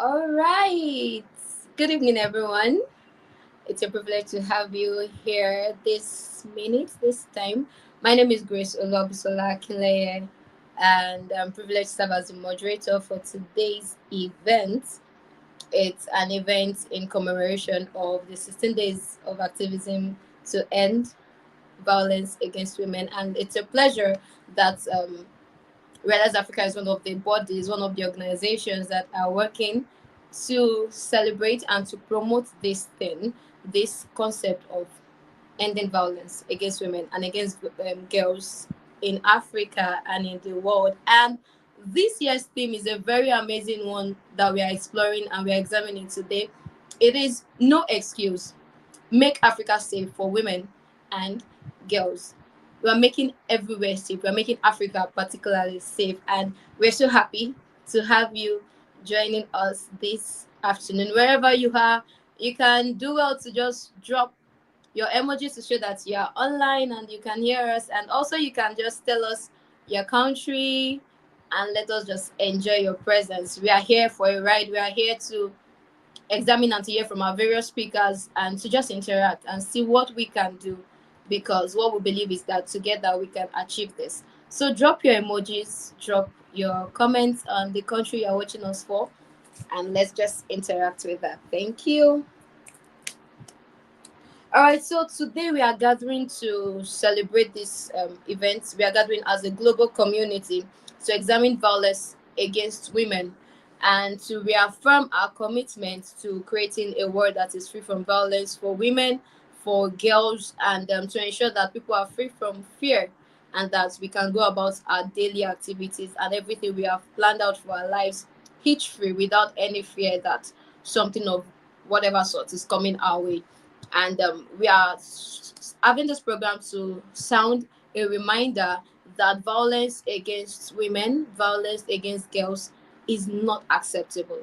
All right. Good evening, everyone. It's a privilege to have you here this time. My name is Grace Olabusola Kileye, and I'm privileged to serve as the moderator for today's event. It's an event in commemoration of the 16 days of activism to end violence against women, and it's a pleasure that Whereas Africa is one of the bodies, one of the organizations that are working to celebrate and to promote this concept of ending violence against women and against girls in Africa and in the world. And this year's theme is a very amazing one that we are exploring and we are examining today. It is No Excuse, Make Africa Safe for Women and Girls. We are making everywhere safe. We are making Africa particularly safe. And we're so happy to have you joining us this afternoon. Wherever you are, you can do well to just drop your emojis to show that you are online and you can hear us. And also, you can just tell us your country and let us just enjoy your presence. We are here for a ride. We are here to examine and to hear from our various speakers and to just interact and see what we can do, because what we believe is that together we can achieve this. So drop your emojis, drop your comments on the country you're watching us for, and let's just interact with that. Thank you. All right, so today we are gathering to celebrate this event. We are gathering as a global community to examine violence against women and to reaffirm our commitment to creating a world that is free from violence for women, for girls, and to ensure that people are free from fear and that we can go about our daily activities and everything we have planned out for our lives hitch free without any fear that something of whatever sort is coming our way. And we are having this program to sound a reminder that violence against women, violence against girls is not acceptable.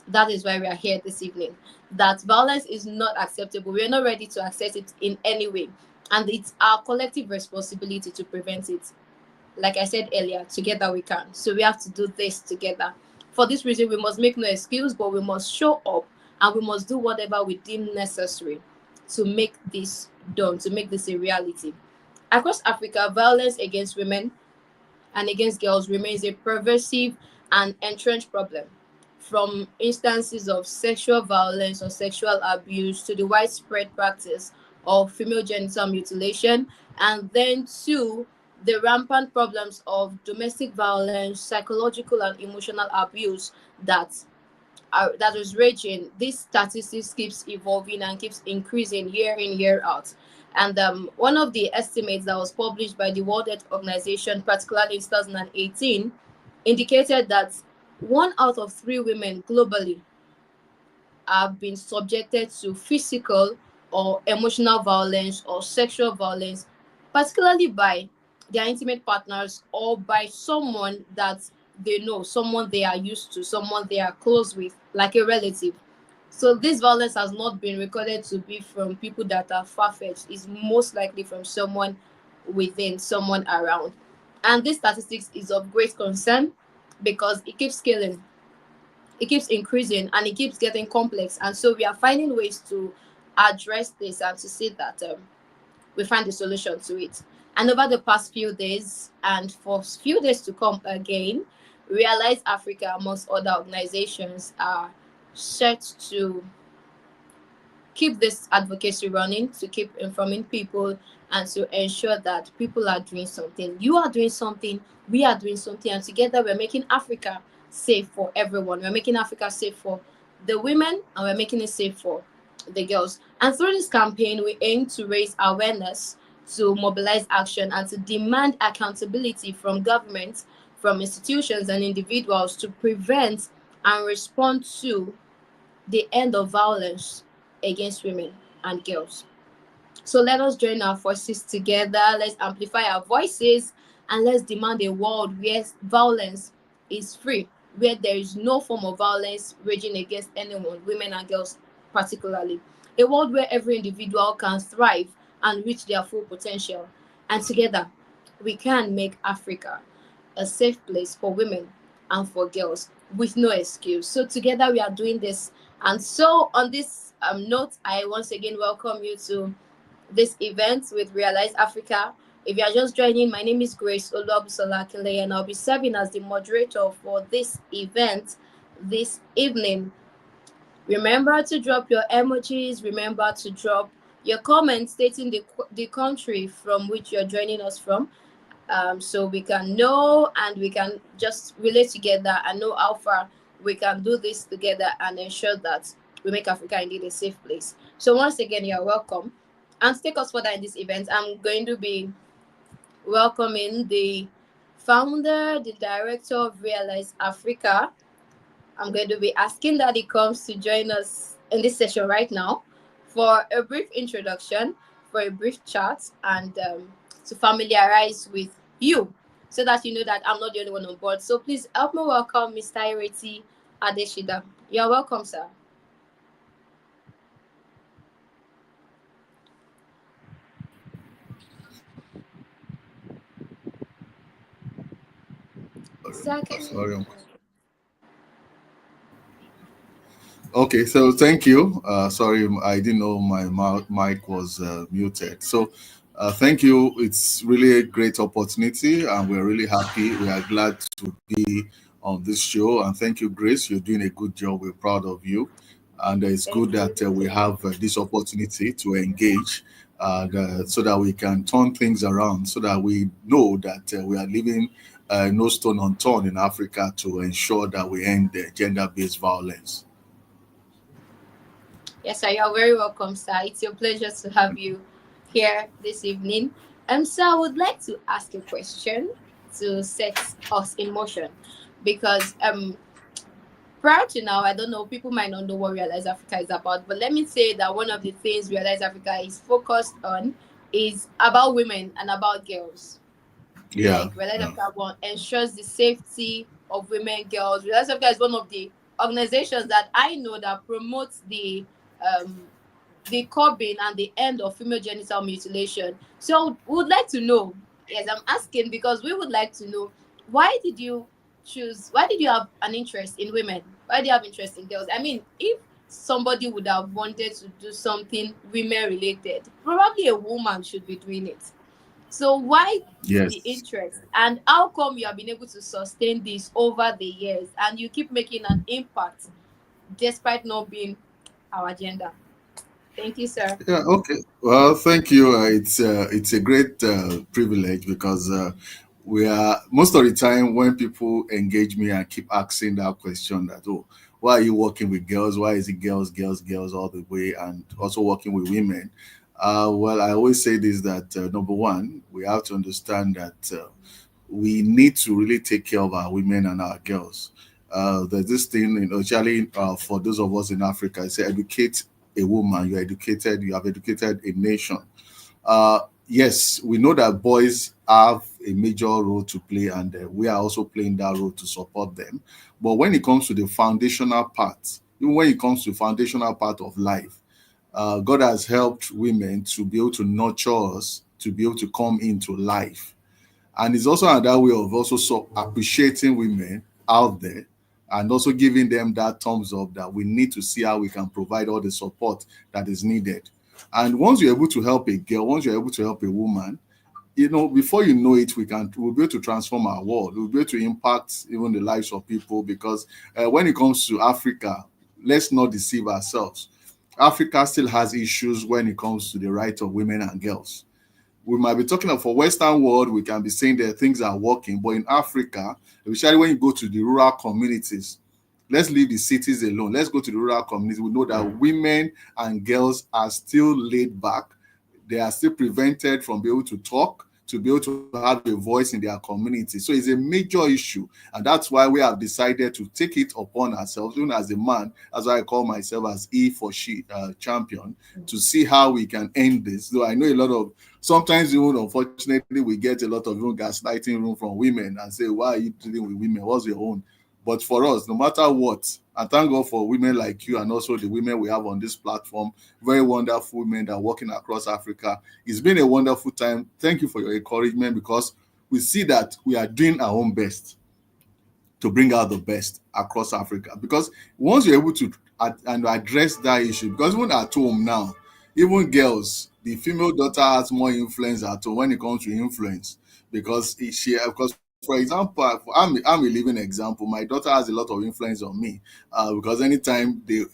That is why we are here this evening. That violence is not acceptable. We are not ready to accept it in any way. And it's our collective responsibility to prevent it. Like I said earlier, together we can. So we have to do this together. For this reason, we must make no excuse, but we must show up and we must do whatever we deem necessary to make this done, to make this a reality. Across Africa, violence against women and against girls remains a pervasive and entrenched problem. From instances of sexual violence or sexual abuse to the widespread practice of female genital mutilation, and then to the rampant problems of domestic violence, psychological and emotional abuse that that is raging. This statistics keeps evolving and keeps increasing year in year out. And one of the estimates that was published by the World Health Organization, particularly in 2018, indicated that 1 out of 3 women globally have been subjected to physical or emotional violence or sexual violence, particularly by their intimate partners or by someone that they know, someone they are used to, someone they are close with, like a relative. So this violence has not been recorded to be from people that are far-fetched. It's most likely from someone within, someone around. And this statistics is of great concern because it keeps scaling, it keeps increasing, and it keeps getting complex. And so we are finding ways to address this and to see that we find a solution to it. And over the past few days, and for few days to come again, Realize Africa, amongst other organizations, are set to keep this advocacy running, to keep informing people, and to ensure that people are doing something. You are doing something, we are doing something, and together we're making Africa safe for everyone. We're making Africa safe for the women, and we're making it safe for the girls. And through this campaign, we aim to raise awareness, to mobilize action, and to demand accountability from governments, from institutions, and individuals to prevent and respond to the end of violence against women and girls. So let us join our forces together. Let's amplify our voices and let's demand a world where violence is free, where there is no form of violence raging against anyone, women and girls particularly. A world where every individual can thrive and reach their full potential. And together, we can make Africa a safe place for women and for girls. with no excuse. So together we are doing this. And so on this note, I once again welcome you to this event with Realize Africa. If you are just joining, my name is Grace Oluwabusola Akinleye, and I'll be serving as the moderator for this event this evening. Remember to drop your emojis. Remember to drop your comments stating the country from which you're joining us from, so we can know and we can just relate together and know how far we can do this together and ensure that we make Africa indeed a safe place. So once again, you're welcome. And to take us further in this event, I'm going to be welcoming the founder, the director of Realize Africa. I'm going to be asking that he comes to join us in this session right now for a brief introduction, for a brief chat, and to familiarize with you so that you know that I'm not the only one on board. So please help me welcome Mr. Ireti Adeshida. You're welcome, sir. Sir, can you? Sorry. Okay, so thank you. Sorry, I didn't know my mic was muted. So, thank you. It's really a great opportunity, and we're really happy. We are glad to be on this show. And thank you, Grace. You're doing a good job. We're proud of you, and it's good Thank you. that we have this opportunity to engage, so that we can turn things around, so that we know that we are leaving no stone unturned in Africa to ensure that we end gender-based violence. Yes, sir, you're very welcome, sir. It's a pleasure to have you here this evening. So I would like to ask a question to set us in motion because prior to now, I don't know, people might not know what Realize Africa is about, but let me say that one of the things Realize Africa is focused on is about women and about girls. Yeah, Like Realize yeah. Africa one ensures the safety of women, girls. Realize Africa is one of the organizations that I know that promotes um the curbing and the end of female genital mutilation. So we would like to know, yes, I'm asking because we would like to know, why did you have an interest in women? Why do you have interest in girls? I mean, if somebody would have wanted to do something women related, probably a woman should be doing it. So why the Yes. interest, and how come you have been able to sustain this over the years and you keep making an impact despite not being our gender? Thank you, sir. Yeah. Okay. Well, thank you. It's a great privilege because we are most of the time when people engage me and keep asking that question that, oh, why are you working with girls? Why is it girls, girls, girls all the way, and also working with women? Well, I always say this, that number one, we have to understand that we need to really take care of our women and our girls. There's this thing, especially for those of us in Africa, I say educate a woman, you're educated, you have educated a nation. Yes, we know that boys have a major role to play, and we are also playing that role to support them. But when it comes to the foundational part, even when it comes to foundational part of life, God has helped women to be able to nurture us, to be able to come into life. And it's also another way of also appreciating women out there, and also giving them that thumbs up that we need to see how we can provide all the support that is needed. And once you're able to help a girl, once you're able to help a woman, before you know it, we'll be able to transform our world. We'll be able to impact even the lives of people, because when it comes to Africa, let's not deceive ourselves. Africa still has issues when it comes to the rights of women and girls. We might be talking of for Western world, we can be saying that things are working, but in Africa, especially when you go to the rural communities, let's leave the cities alone. Let's go to the rural communities. We know that women and girls are still laid back. They are still prevented from being able to talk, to be able to have a voice in their community. So it's a major issue. And that's why we have decided to take it upon ourselves, even as a man, as I call myself as E for she champion, to see how we can end this. So I know a lot of, sometimes even unfortunately, we get a lot of even gaslighting room from women and say, why are you dealing with women? What's your own? But for us, no matter what, and thank God for women like you and also the women we have on this platform, very wonderful women that are working across Africa. It's been a wonderful time. Thank you for your encouragement, because we see that we are doing our own best. to bring out the best across Africa. Because once you're able to and address that issue, because even at home now, even girls, the female daughter has more influence at home when it comes to influence. Because because for example, I'm a living example. My daughter has a lot of influence on me, because anytime they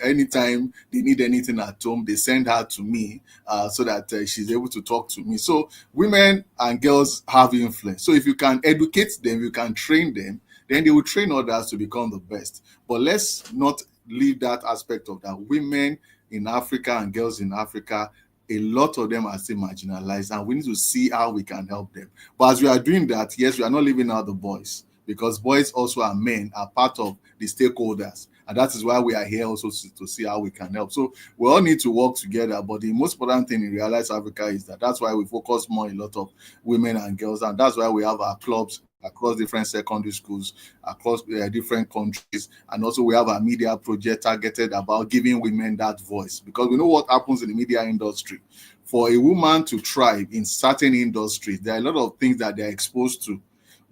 need anything at home, they send her to me, so that she's able to talk to me. So women and girls have influence. So if you can educate them, you can train them, then they will train others to become the best. But let's not leave that aspect of that. Women in Africa and girls in Africa, a lot of them are still marginalized, and we need to see how we can help them. But as we are doing that, yes, we are not leaving out the boys, because boys also are men, are part of the stakeholders. And that is why we are here also to see how we can help. So we all need to work together. But the most important thing in Realize Africa is that that's why we focus more a lot of women and girls. And that's why we have our clubs across different secondary schools, across different countries. And also we have a media project targeted about giving women that voice. Because we know what happens in the media industry. For a woman to thrive in certain industries, there are a lot of things that they're exposed to.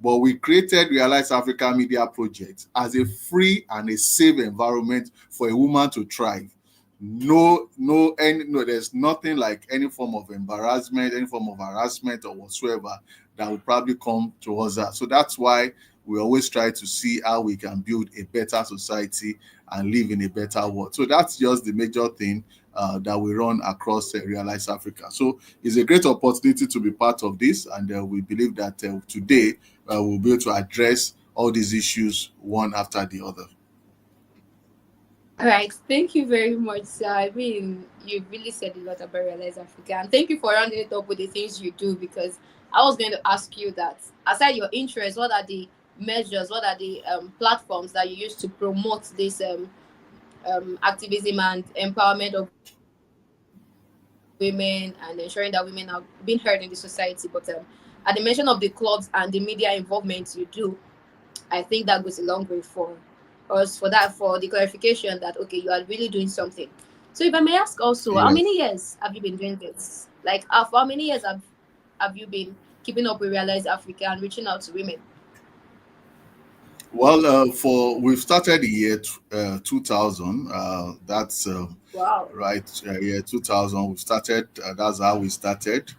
But we created Realize Africa Media Project as a free and a safe environment for a woman to thrive. No, there's nothing like any form of embarrassment, any form of harassment or whatsoever that will probably come towards us. So that's why we always try to see how we can build a better society and live in a better world. So that's just the major thing that we run across Realize Africa. So it's a great opportunity to be part of this, and we believe that today we'll be able to address all these issues one after the other. All right, thank you very much, sir. I mean, you really said a lot about Realize Africa, and thank you for rounding it up with the things you do. Because I was going to ask you that, aside your interests, what are the measures, what are the platforms that you use to promote this activism and empowerment of women and ensuring that women are being heard in the society? But at the mention of the clubs and the media involvement you do, I think that goes a long way for us, for the clarification that okay, you are really doing something. So if I may ask also, how many years Yes. have you been doing this? Like, for how many years have you been keeping up with Realize Africa and reaching out to women? Well, for we've started the year 2000. That's Wow. right. Year 2000. We started. That's how we started,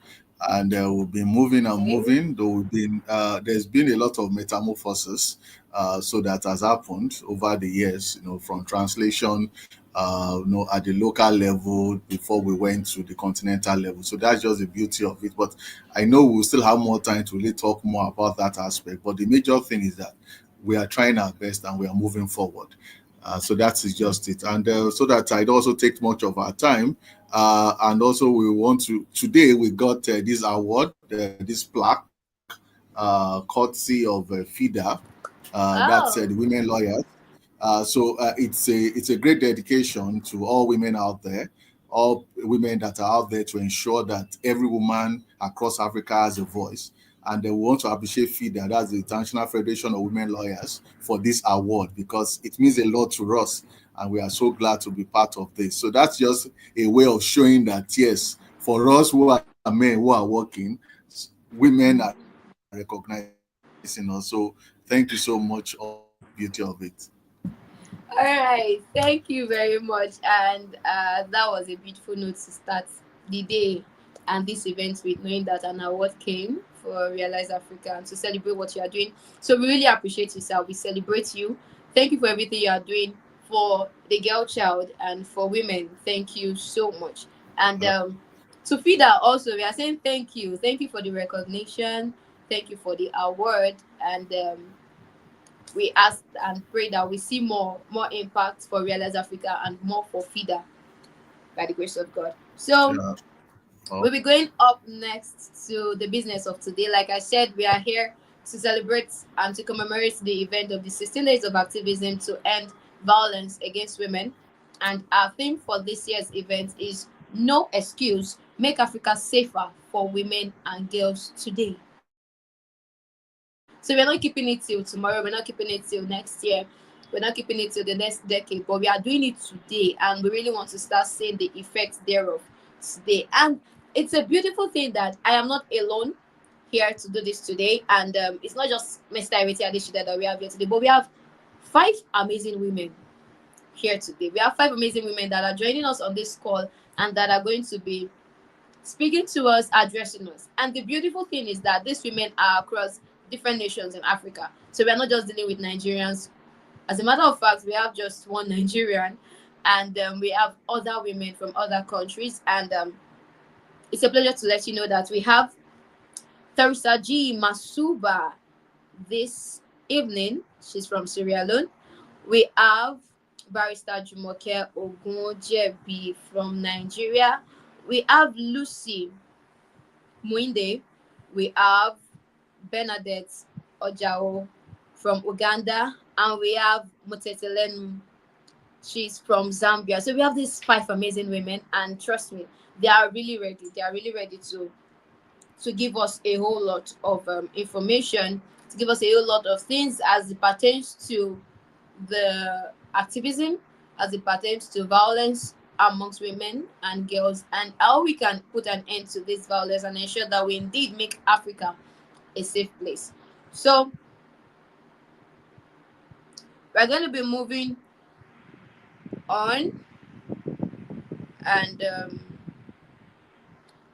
and we've been moving and Okay. moving. Though we've been there's been a lot of metamorphosis, so that has happened over the years. From translation, at the local level before we went to the continental level. So that's just the beauty of it. But I know we'll still have more time to really talk more about that aspect. But the major thing is that we are trying our best and we are moving forward. So that is just it. And so that I don't also take much of our time. And also, we want to, today we got this award, this plaque, courtesy of FIDA, that's the Oh. Women Lawyers. So it's a great dedication to all women out there, all women that are out there, to ensure that every woman across Africa has a voice. And we want to appreciate FIDA, that's the International Federation of Women Lawyers, for this award, because it means a lot to us, and we are so glad to be part of this. So that's just a way of showing that yes, for us who are men who are working, women are recognizing us. So thank you so much. All the beauty of it. All right, thank you very much. And that was a beautiful note to start the day and this event with, knowing that an award came for Realize Africa and to celebrate what you are doing. So we really appreciate you, sir. We celebrate you. Thank you for everything you are doing for the girl child and for women. Thank you so much. And to FIDA also, we are saying thank you. Thank you for the recognition. Thank you for the award. And we ask and pray that we see more impact for Realize Africa and more for FIDA by the grace of God. So Yeah. we'll Oh, be going up next to the business of today. Like I said, we are here to celebrate and to commemorate the event of the 16 days of activism to end violence against women. And our theme for this year's event is No Excuse, Make Africa Safer for Women and Girls Today. So we're not keeping it till tomorrow, we're not keeping it till next year, we're not keeping it till the next decade, but we are doing it today. And we really want to start seeing the effects thereof today. And it's a beautiful thing that I am not alone here to do this today. And it's not just Mr. Ireti Adeshida that we have here today, but we have five amazing women here today. We have five amazing women that are joining us on this call and that are going to be speaking to us, addressing us. And the beautiful thing is that these women are across different nations in Africa. So we are not just dealing with Nigerians. As a matter of fact, we have just one Nigerian, and we have other women from other countries. And it's a pleasure to let you know that we have Theresa G. Masuba this evening. She's from Sierra Leone. We have Barrister Jumoke Ogunjebi from Nigeria. We have Lucy Muinde. We have Bernadette Ojao from Uganda. And we have Mutetelenu. She's from Zambia. So we have these five amazing women, and trust me, they are really ready. They are really ready to give us a whole lot of information, to give us a whole lot of things as it pertains to the activism, as it pertains to violence amongst women and girls, and how we can put an end to this violence and ensure that we indeed make Africa a safe place. So we're going to be moving on, and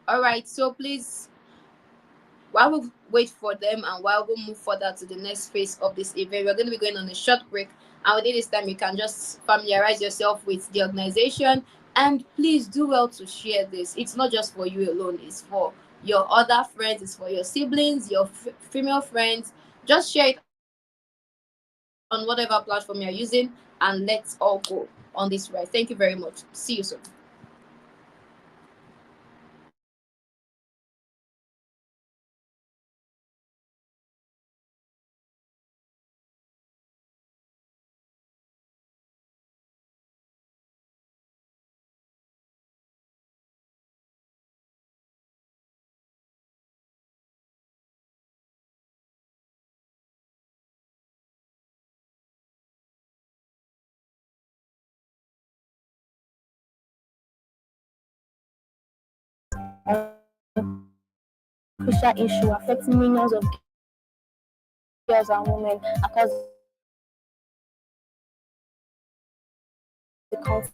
all right. So please, while we wait for them and while we move further to the next phase of this event, we're going to be going on a short break. And within this time, you can just familiarize yourself with the organization. And please do well to share this. It's not just for you alone, it's for your other friends, it's for your siblings, your female friends. Just share it on whatever platform you're using, and let's all go on this ride. Thank you very much. See you soon. Crucial issue affecting millions of girls and women across the continent.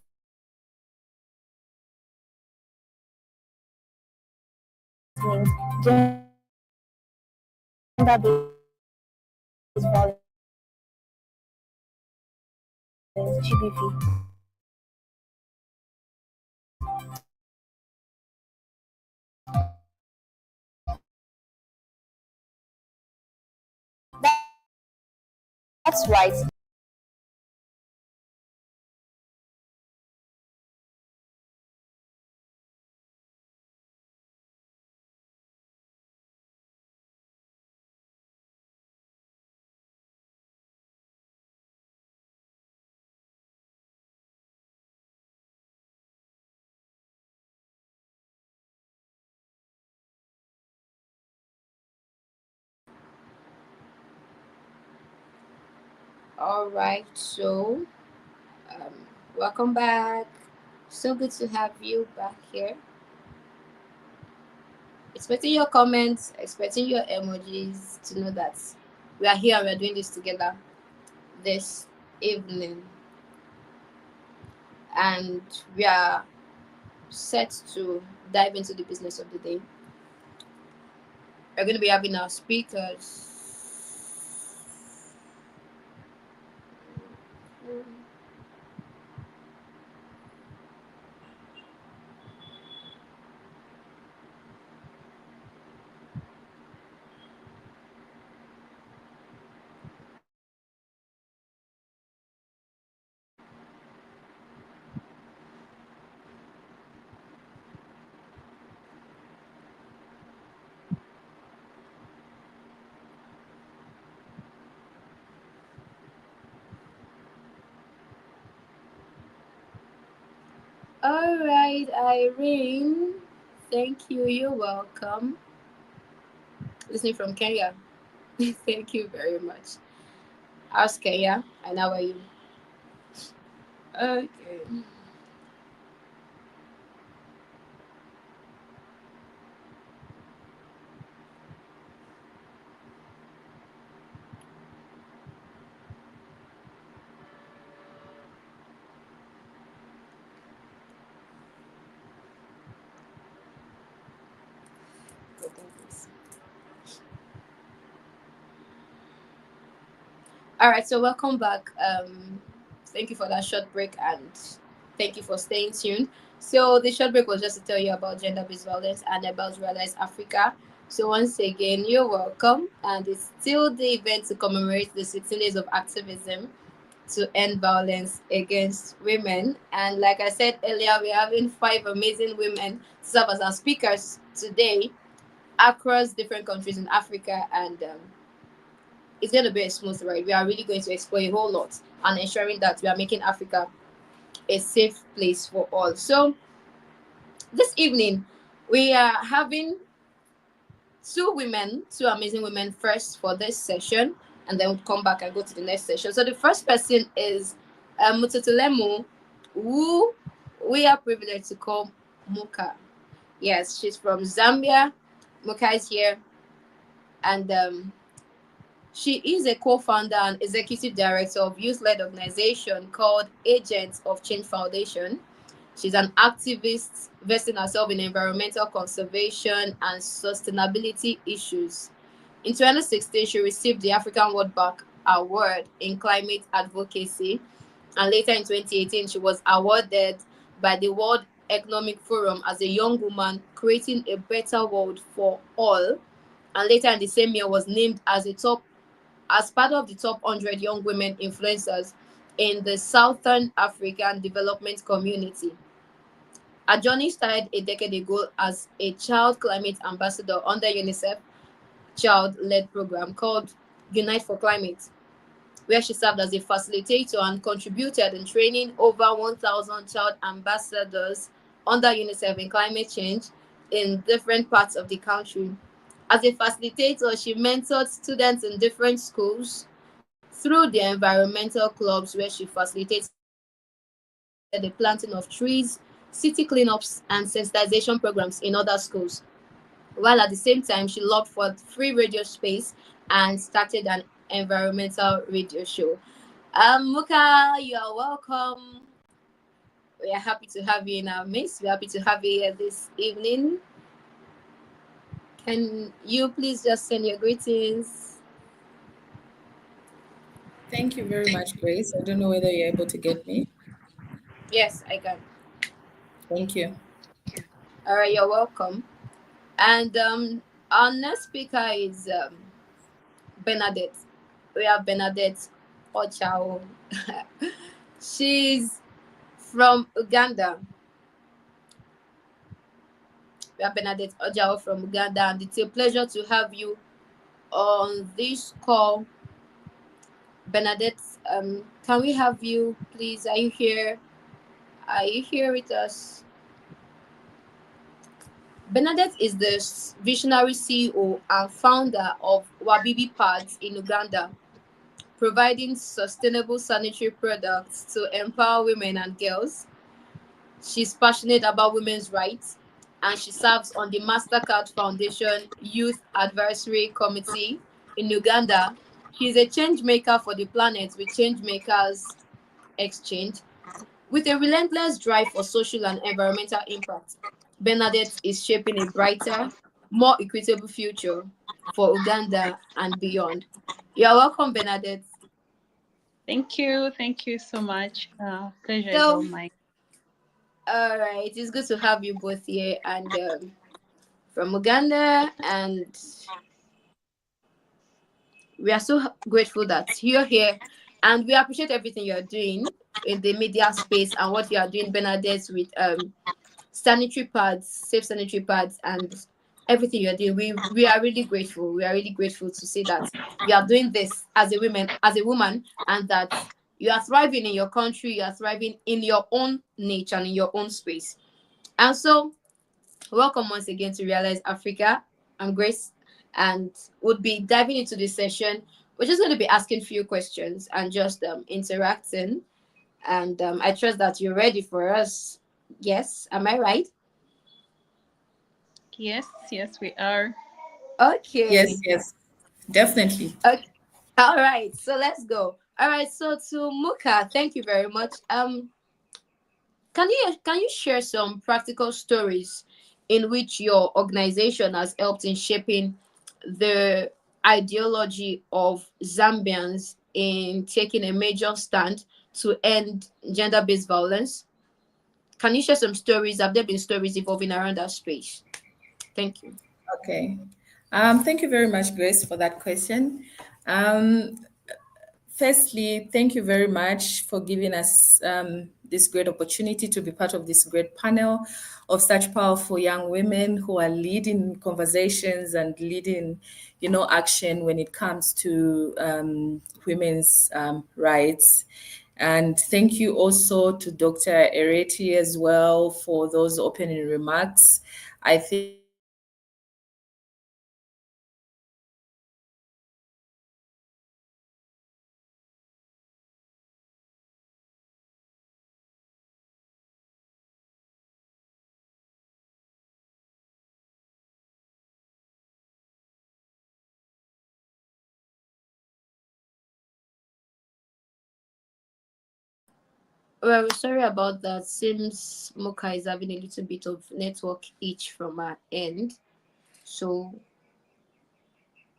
Gender based violence is one of the most serious That's right. All right. So, um, welcome back. So good to have you back here. Expecting your comments, expecting your emojis to know that we are here and we are doing this together this evening. And we are set to dive into the business of the day. We're going to be having our speakers. All right, Irene. Thank you. You're welcome. Listening from Kenya. Thank you very much. How's Kenya? And how are you? Okay. All right, so welcome back. Thank you for that short break, and thank you for staying tuned. So the short break was just to tell you about gender-based violence and about Realize Africa. So once again, you're welcome, and it's still the event to commemorate the 16 days of activism to end violence against women. And like I said earlier, we're having five amazing women to serve as our speakers today across different countries in Africa, and it's going to be a smooth ride. We are really going to explore a whole lot and ensuring that we are making Africa a safe place for all. So this evening, we are having two women, two amazing women first for this session, and then we'll come back and go to the next session. So the first person is Mututulemu, who we are privileged to call Muka. Yes, she's from Zambia. Muka is here, and she is a co-founder and executive director of youth-led organization called Agents of Change Foundation. She's an activist vesting herself in environmental conservation and sustainability issues. In 2016, she received the African World Bank Award in climate advocacy, and later in 2018, she was awarded by the World Economic Forum as a young woman creating a better world for all. And later in the same year, was named as part of the top 100 young women influencers in the Southern African development community. Her journey started a decade ago as a child climate ambassador under UNICEF child-led program called Unite for Climate, where she served as a facilitator and contributed in training over 1,000 child ambassadors under UNICEF in climate change in different parts of the country. As a facilitator, she mentored students in different schools through the environmental clubs where she facilitated the planting of trees, city cleanups, and sensitization programs in other schools. While at the same time, she lobbied for free radio space and started an environmental radio show. Muka, you are welcome. We are happy to have you in our midst. We're happy to have you here this evening. Can you please just send your greetings? Thank you very much, Grace. I don't know whether you're able to get me. Yes, I can. Thank you. All right, you're welcome. And our next speaker is Bernadette. We have Bernadette Ochao. She's from Uganda. We have Bernadette Ochao from Uganda, and it's a pleasure to have you on this call. Bernadette, can we have you, please? Are you here? Are you here with us? Bernadette is the visionary CEO and founder of Wabibi Pads in Uganda, providing sustainable sanitary products to empower women and girls. She's passionate about women's rights, and she serves on the MasterCard Foundation Youth Advisory Committee in Uganda. She's a change maker for the planet with Changemakers Exchange. With a relentless drive for social and environmental impact, Bernadette is shaping a brighter, more equitable future for Uganda and beyond. You are welcome, Bernadette. Thank you. Thank you so much. Pleasure is all So, mine. all right, it's good to have you both here and from Uganda, and we are so grateful that you're here, and we appreciate everything you're doing in the media space and what you are doing, Bernadette, with sanitary pads, safe sanitary pads, and everything you're doing. We are really grateful. We are really grateful to see that you are doing this as a woman, and that you are thriving in your country, you are thriving in your own niche and in your own space. And so, welcome once again to Realize Africa. I'm Grace, and we'll be diving into this session. We're just going to be asking few questions and just interacting. And I trust that you're ready for us. Yes, am I right? Yes, yes, we are. Yes, Okay. yes, definitely. Okay. All right. So let's go. All right. So to Muka, thank you very much. Can you share some practical stories in which your organization has helped in shaping the ideology of Zambians in taking a major stand to end gender based violence? Can you share some stories? Have there been stories evolving around that space? Thank you. Okay. Thank you very much, Grace, for that question. Um, Firstly, thank you very much for giving us this great opportunity to be part of this great panel of such powerful young women who are leading conversations and leading, action when it comes to women's rights. And thank you also to Dr. Ereti as well for those opening remarks. I think Well, sorry about that. Seems Mocha is having a little bit of network itch from her end. So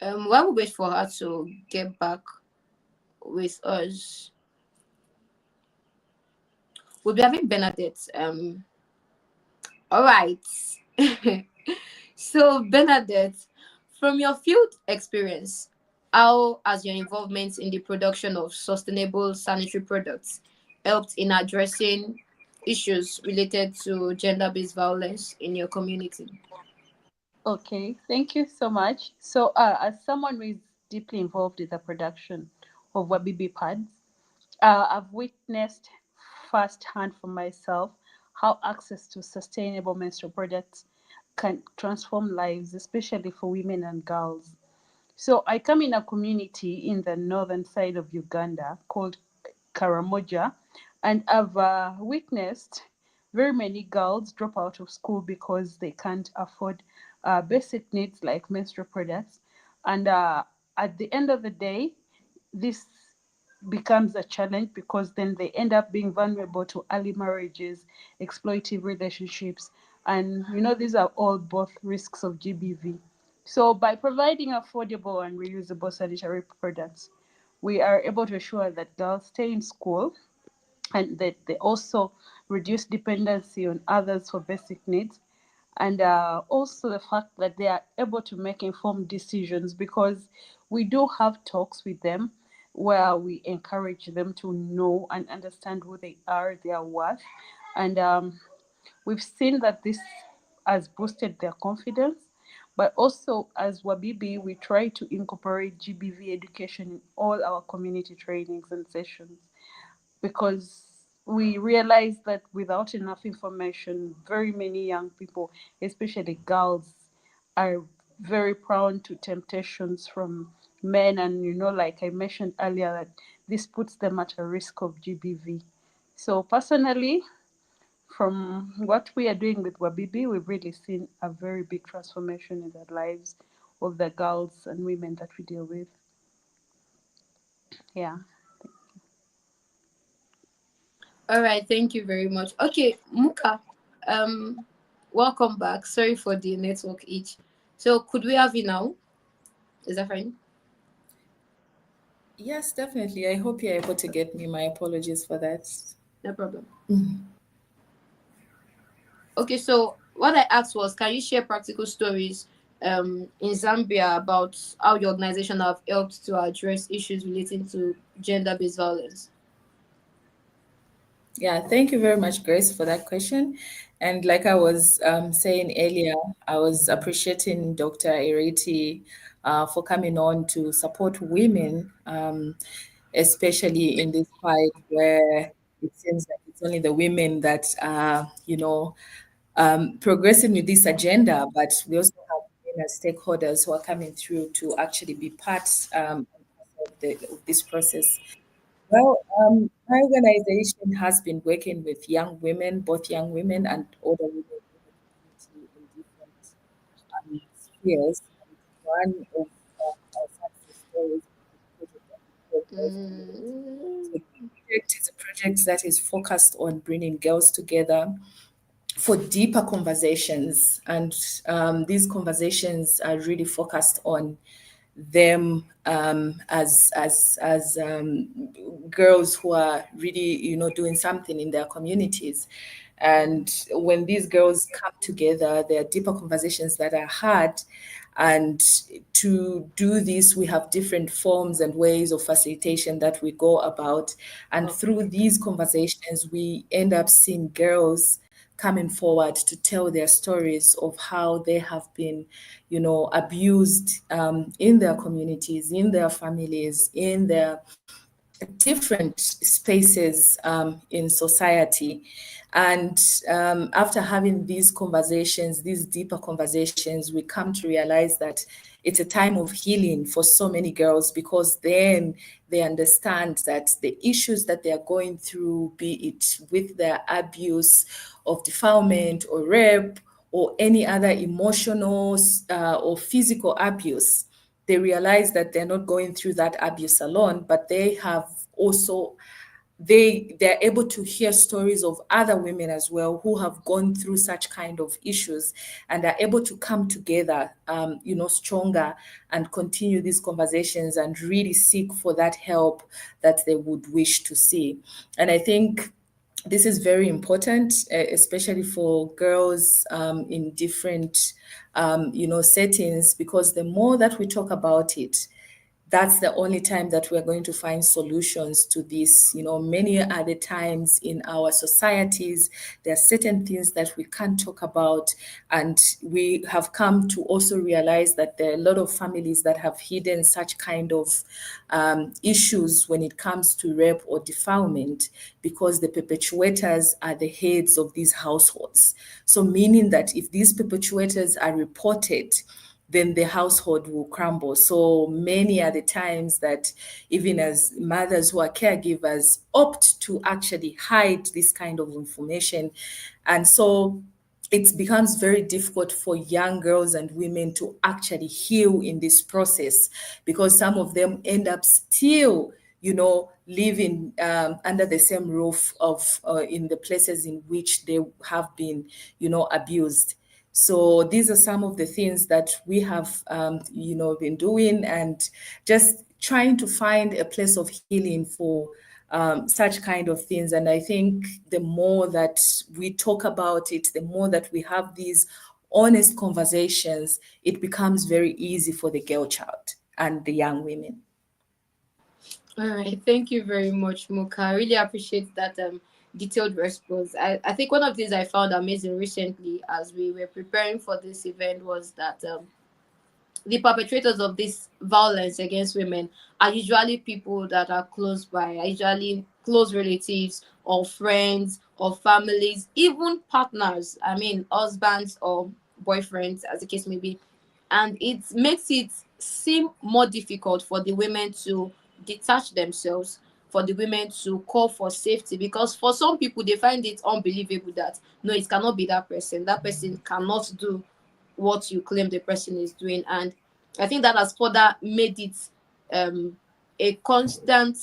while we wait for her to get back with us, we'll be having Bernadette. All right. So Bernadette, from your field experience, how has your involvement in the production of sustainable sanitary products helped in addressing issues related to gender-based violence in your community? Okay, thank you so much. So, as someone who is deeply involved in the production of Wabibi pads, I've witnessed firsthand for myself how access to sustainable menstrual products can transform lives, especially for women and girls. So I come in a community in the northern side of Uganda called Karamoja, and I've witnessed very many girls drop out of school because they can't afford basic needs like menstrual products. And at the end of the day, this becomes a challenge because then they end up being vulnerable to early marriages, exploitive relationships, and these are all both risks of GBV. So by providing affordable and reusable sanitary products, we are able to ensure that girls stay in school and that they also reduce dependency on others for basic needs, and also the fact that they are able to make informed decisions because we do have talks with them where we encourage them to know and understand who they are, their worth, and we've seen that this has boosted their confidence. But also, as Wabibi, we try to incorporate GBV education in all our community trainings and sessions because we realize that without enough information, very many young people, especially girls, are very prone to temptations from men. And, like I mentioned earlier, that this puts them at a risk of GBV. So, personally, from what we are doing with Wabibi, we've really seen a very big transformation in the lives of the girls and women that we deal with. Yeah. All right, thank you very much. Okay, Muka, um, welcome back. Sorry for the network itch. So could we have you now? Is that fine? yes, definitely. I hope you're able to get me. My apologies for that. No problem. Okay, so what I asked was, can you share practical stories in Zambia about how your organization have helped to address issues relating to gender-based violence? Yeah, thank you very much, Grace, for that question. And like I was saying earlier, I was appreciating Dr. Ireti for coming on to support women, especially in this fight where it seems like it's only the women that are, progressing with this agenda, but we also have women as stakeholders who are coming through to actually be part of this process. Well, my organization has been working with young women, both young women and older women in the community in different spheres. And one of our success stories is the project that we call Girls Connect. So Mm, the project is a project that is focused on bringing girls together for deeper conversations. And these conversations are really focused on them as girls who are really, doing something in their communities. And when these girls come together, there are deeper conversations that are had. And to do this, we have different forms and ways of facilitation that we go about. And through these conversations, we end up seeing girls coming forward to tell their stories of how they have been, abused in their communities, in their families, in their different spaces in society. And after having these conversations, these deeper conversations, we come to realize that it's a time of healing for so many girls, because then they understand that the issues that they are going through, be it with their abuse of defilement or rape or any other emotional or physical abuse, they realize that they're not going through that abuse alone, but they have also they're able to hear stories of other women as well who have gone through such kind of issues, and are able to come together stronger, and continue these conversations and really seek for that help that they would wish to see. And I think this is very important, especially for girls in different, settings, because the more that we talk about it, that's the only time that we're going to find solutions to this. Many other times in our societies, there are certain things that we can't talk about. And we have come to also realize that there are a lot of families that have hidden such kind of issues when it comes to rape or defilement, because the perpetuators are the heads of these households. So meaning that if these perpetuators are reported, then the household will crumble. So many are the times that even as mothers who are caregivers opt to actually hide this kind of information. And so it becomes very difficult for young girls and women to actually heal in this process, because some of them end up still living under the same roof of in the places in which they have been abused. So these are some of the things that we have, been doing, and just trying to find a place of healing for such kind of things. And I think the more that we talk about it, the more that we have these honest conversations, it becomes very easy for the girl child and the young women. All right, thank you very much, Muka. I really appreciate that detailed response. I think one of the things I found amazing recently as we were preparing for this event was that the perpetrators of this violence against women are usually people that are close by, are usually close relatives or friends or families, even partners. I mean, husbands or boyfriends, as the case may be. And it makes it seem more difficult for the women to detach themselves, for the women to call for safety, because for some people they find it unbelievable that no, it cannot be that person. That person cannot do what you claim the person is doing. And I think that has further made it um, a constant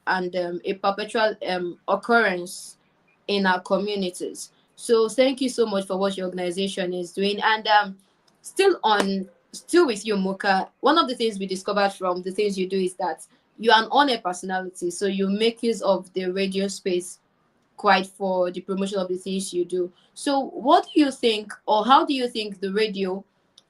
and a perpetual occurrence in our communities. So thank you so much for what your organization is doing. And still with you, Moka, one of the things we discovered from the things you do is that you're an on-air personality. So you make use of the radio space quite for the promotion of the things you do. So what do you think, or how do you think the radio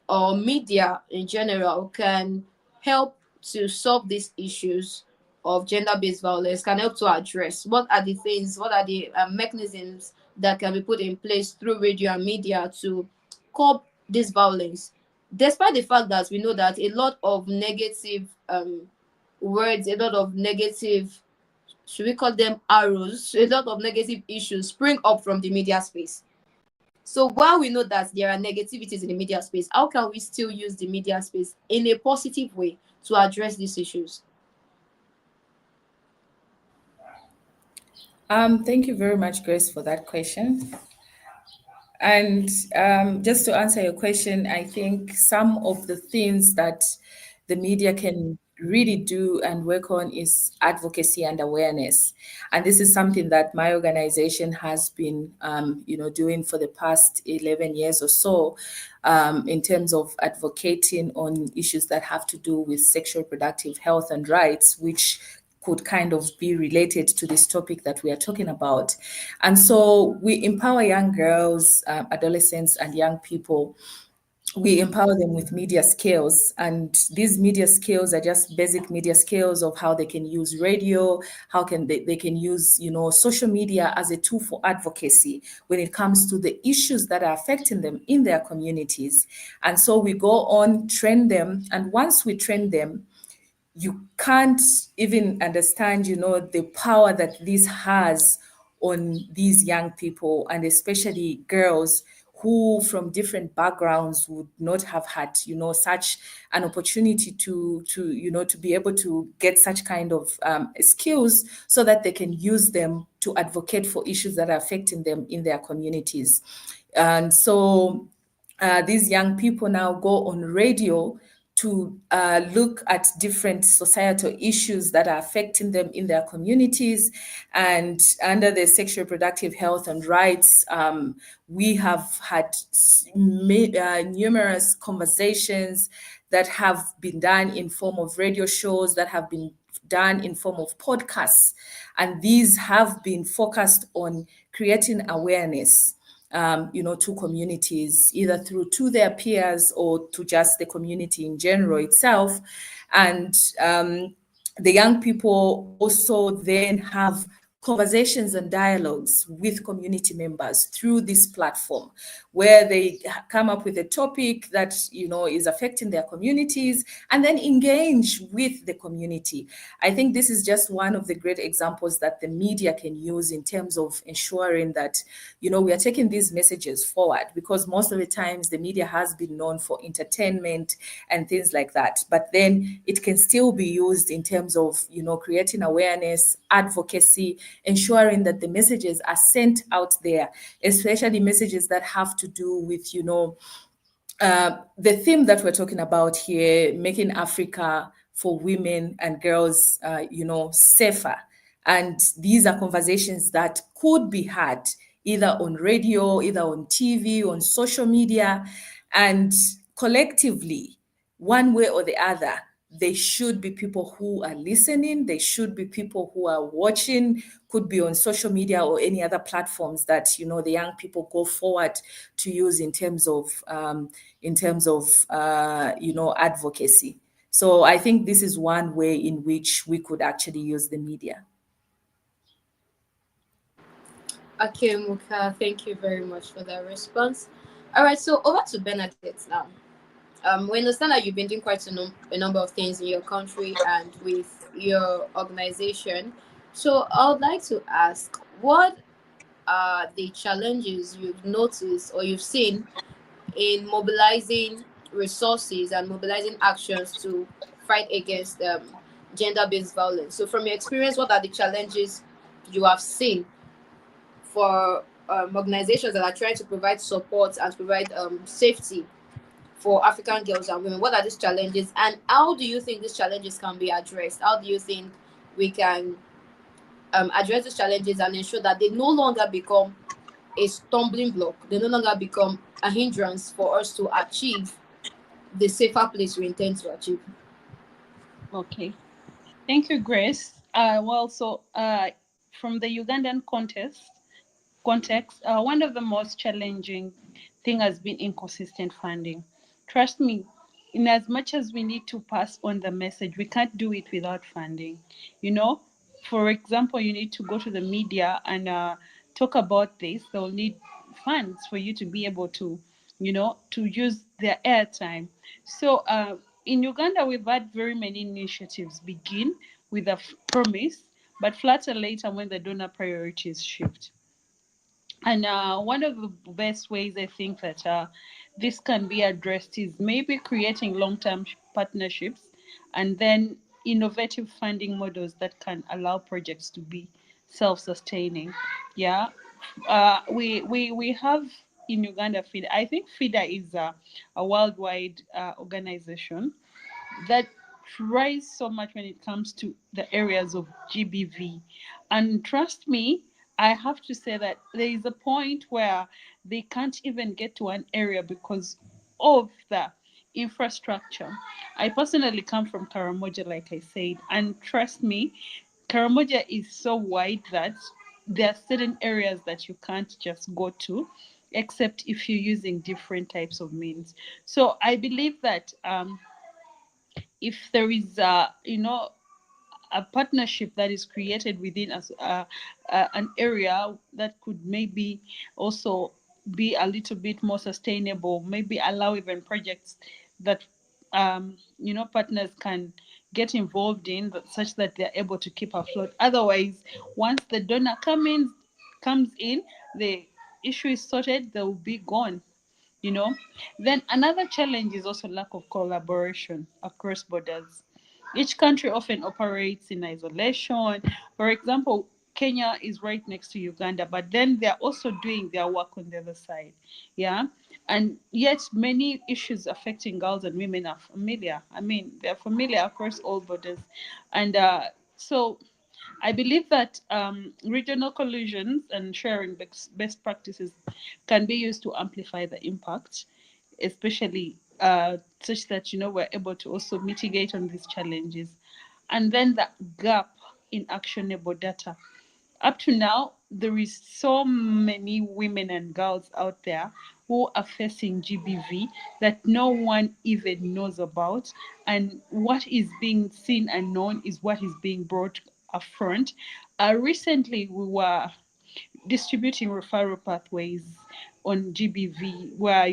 or media in general can help to solve these issues of gender-based violence, can help to address? What are the things, what are the mechanisms that can be put in place through radio and media to curb this violence, despite the fact that we know that a lot of negative words, a lot of negative, should we call them arrows, a lot of negative issues spring up from the media space? So while we know that there are negativities in the media space, how can we still use the media space in a positive way to address these issues? Thank you very much, Grace, for that question. And just to answer your question, I think some of the things that the media can really do and work on is advocacy and awareness. And this is something that my organization has been, doing for the past 11 years or so, in terms of advocating on issues that have to do with sexual reproductive health and rights, which could kind of be related to this topic that we are talking about. And so we empower young girls, adolescents, and young people. We empower them with media skills, and these media skills are just basic media skills of how they can use radio, how can they can use social media as a tool for advocacy when it comes to the issues that are affecting them in their communities. And so we go on, train them, and once we train them, you can't even understand, the power that this has on these young people, and especially girls who from different backgrounds would not have had, such an opportunity to be able to get such kind of skills so that they can use them to advocate for issues that are affecting them in their communities. And so these young people now go on radio to look at different societal issues that are affecting them in their communities. And under the sexual reproductive health and rights, we have had numerous conversations that have been done in form of radio shows, that have been done in form of podcasts. And these have been focused on creating awareness to communities, either through to their peers or to just the community in general itself. And the young people also then have conversations and dialogues with community members through this platform, where they come up with a topic that is affecting their communities and then engage with the community. I think this is just one of the great examples that the media can use in terms of ensuring that we are taking these messages forward, because most of the times the media has been known for entertainment and things like that, but then it can still be used in terms of creating awareness, advocacy, ensuring that the messages are sent out there, especially messages that have to do with, the theme that we're talking about here, making Africa for women and girls, safer. And these are conversations that could be had either on radio, either on TV, on social media, and collectively, one way or the other, they should be people who are listening. They should be people who are watching, could be on social media or any other platforms that, the young people go forward to use in terms of advocacy. So I think this is one way in which we could actually use the media. Okay, Muka, thank you very much for that response. All right, so over to Bernadette now. We understand that you've been doing quite a number of things in your country and with your organization. So I would like to ask, what are the challenges you've noticed or you've seen in mobilizing resources and mobilizing actions to fight against gender-based violence? So from your experience, what are the challenges you have seen for organizations that are trying to provide support and provide safety for African girls and women? What are these challenges, and how do you think these challenges can be addressed? How do you think we can address these challenges and ensure that they no longer become a stumbling block, they no longer become a hindrance for us to achieve the safer place we intend to achieve? Okay. Thank you, Grace. From the Ugandan context, one of the most challenging thing has been inconsistent funding. Trust me, in as much as we need to pass on the message, we can't do it without funding. For example, you need to go to the media and talk about this. They'll need funds for you to be able to, to use their airtime. So in Uganda, we've had very many initiatives begin with a promise, but flatter later when the donor priorities shift. And one of the best ways I think that this can be addressed is maybe creating long term partnerships and then innovative funding models that can allow projects to be self sustaining. Yeah. We have in Uganda FIDA. I think FIDA is a worldwide organization that rise so much when it comes to the areas of GBV. And trust me, I have to say that there is a point where they can't even get to an area because of the infrastructure. I personally come from Karamoja, like I said, and trust me, Karamoja is so wide that there are certain areas that you can't just go to except if you're using different types of means. So I believe that if there is a partnership that is created within us, an area that could maybe also be a little bit more sustainable, maybe allow even projects that partners can get involved in, such that they're able to keep afloat. Otherwise, once the donor comes in, the issue is sorted, they will be gone you know then another challenge is also lack of collaboration across borders. Each country often operates in isolation. For example, Kenya is right next to Uganda, but then they're also doing their work on the other side. Yeah. And yet many issues affecting girls and women are familiar. I mean, they're familiar across all borders. And so I believe that regional collisions and sharing best practices can be used to amplify the impact, especially such that we're able to also mitigate on these challenges. And then the gap in actionable data. Up to now, there is so many women and girls out there who are facing GBV that no one even knows about. And what is being seen and known is what is being brought up front. Recently, we were distributing referral pathways on GBV, where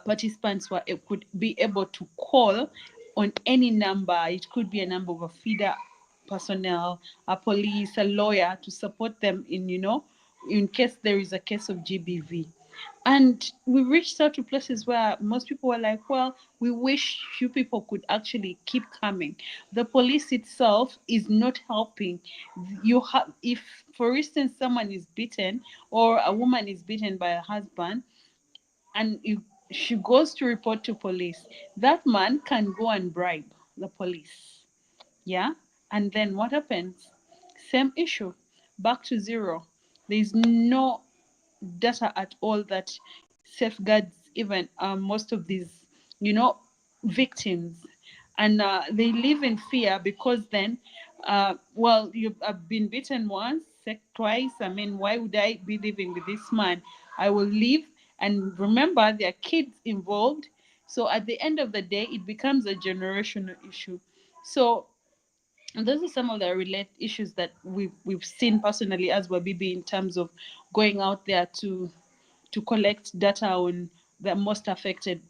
participants could be able to call on any number. It could be a number of a feeder personnel, a police, a lawyer, to support them in case there is a case of GBV. And we reached out to places where most people were like, well, we wish you people could actually keep coming. The police itself is not helping. If, for instance, someone is beaten or a woman is beaten by a husband, and if she goes to report to police, that man can go and bribe the police. Yeah. And then what happens? Same issue, back to zero. There's no data at all that safeguards even most of these you know victims. And they live in fear, because then well, you've been beaten once, twice. I mean, why would I be living with this man? I will leave. And remember, there are kids involved. So at the end of the day, it becomes a generational issue. So and those are some of the relate issues that we've seen personally as Wabibi, in terms of going out there to collect data on the most affected,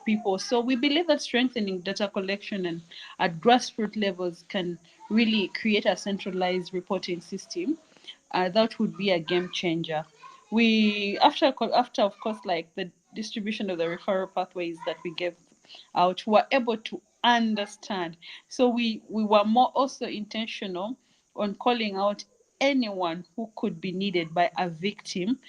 people. So we believe that strengthening data collection and at grassroots levels can really create a centralized reporting system. That would be a game changer. We after of course, like the distribution of the referral pathways that we gave out, were able to understand. So we were more also intentional on calling out anyone who could be needed by a victim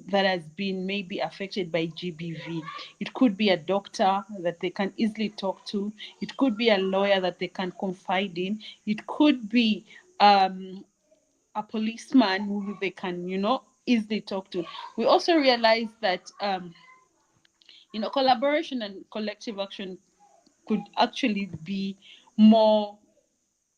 that has been maybe affected by GBV. It could be a doctor that they can easily talk to. It could be a lawyer that they can confide in. It could be a policeman who they can, easily talk to. We also realized that, collaboration and collective action could actually be more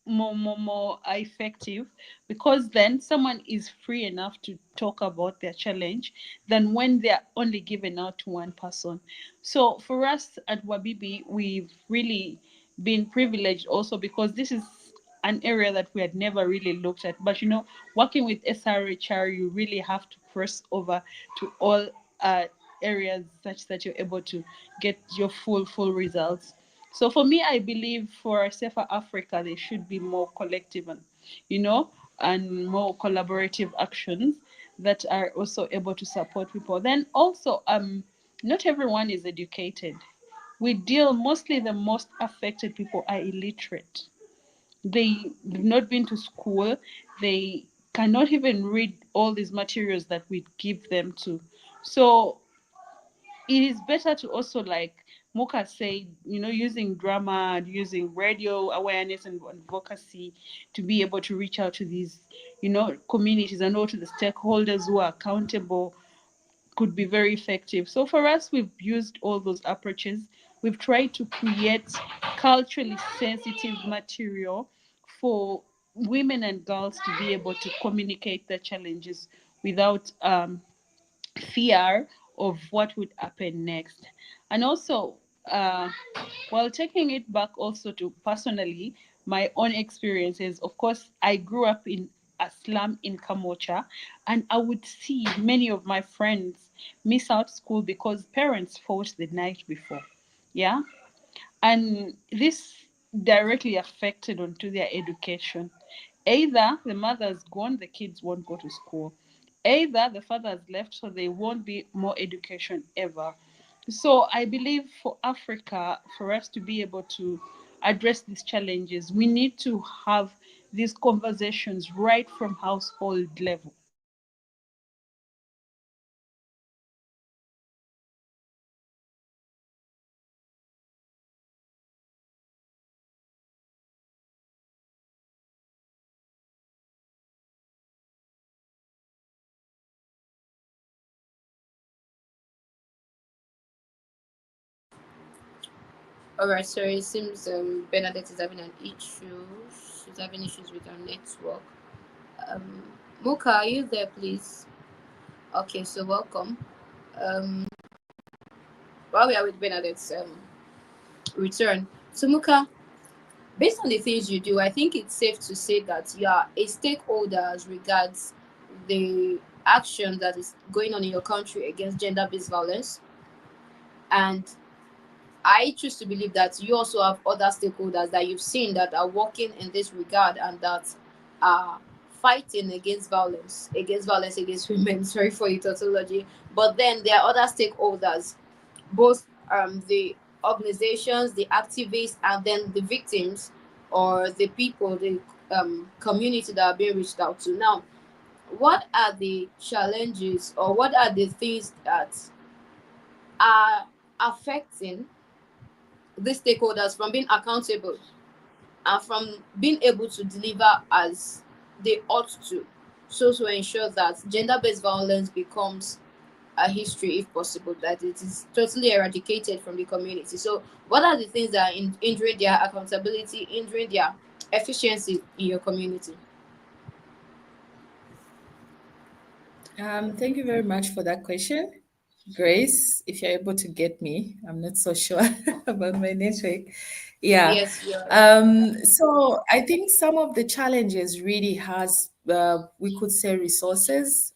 more effective, because then someone is free enough to talk about their challenge than when they're only given out to one person. So for us at Wabibi, we've really been privileged also, because this is an area that we had never really looked at. But working with SRHR, you really have to cross over to all areas, such that you're able to get your full results. So for me, I believe for a safer Africa, there should be more collective and more collaborative actions that are also able to support people. Then also, not everyone is educated. We deal mostly, the most affected people are illiterate. They've not been to school. They cannot even read all these materials that we give them to. So it is better to also, like, Muka said, using drama, using radio awareness and advocacy to be able to reach out to these, communities and all to the stakeholders who are accountable could be very effective. So for us, we've used all those approaches. We've tried to create culturally sensitive material for women and girls to be able to communicate their challenges without fear of what would happen next. And also, uh, while taking it back also to personally, my own experiences, of course, I grew up in a slum in Kamocha, and I would see many of my friends miss out school because parents fought the night before. Yeah. And this directly affected onto their education. Either the mother's gone, the kids won't go to school. Either the father's left, so there won't be more education ever. So I believe for Africa, for us to be able to address these challenges, we need to have these conversations right from household level. All right, so it seems Bernadette is having an issue. She's having issues with her network. Um, Mocha, are you there, please? Okay, so welcome. Um, while we are with Bernadette's return, so Mocha, based on the things you do, I think it's safe to say that you are a stakeholder as regards the action that is going on in your country against gender-based violence, and I choose to believe that you also have other stakeholders that you've seen that are working in this regard and that are fighting against violence against women. Sorry for the tautology. But then there are other stakeholders, both the organizations, the activists, and then the victims or the people, the community that are being reached out to. Now, what are the challenges or what are the things that are affecting these stakeholders from being accountable and from being able to deliver as they ought to, so to ensure that gender-based violence becomes a history if possible, that it is totally eradicated from the community? So what are the things that are hindering their accountability, hindering their efficiency in your community? Thank you very much for that question. Grace, if you're able to get me, I'm not so sure about my network. Yeah. Yes, you're. So I think some of the challenges really has, we could say, resources.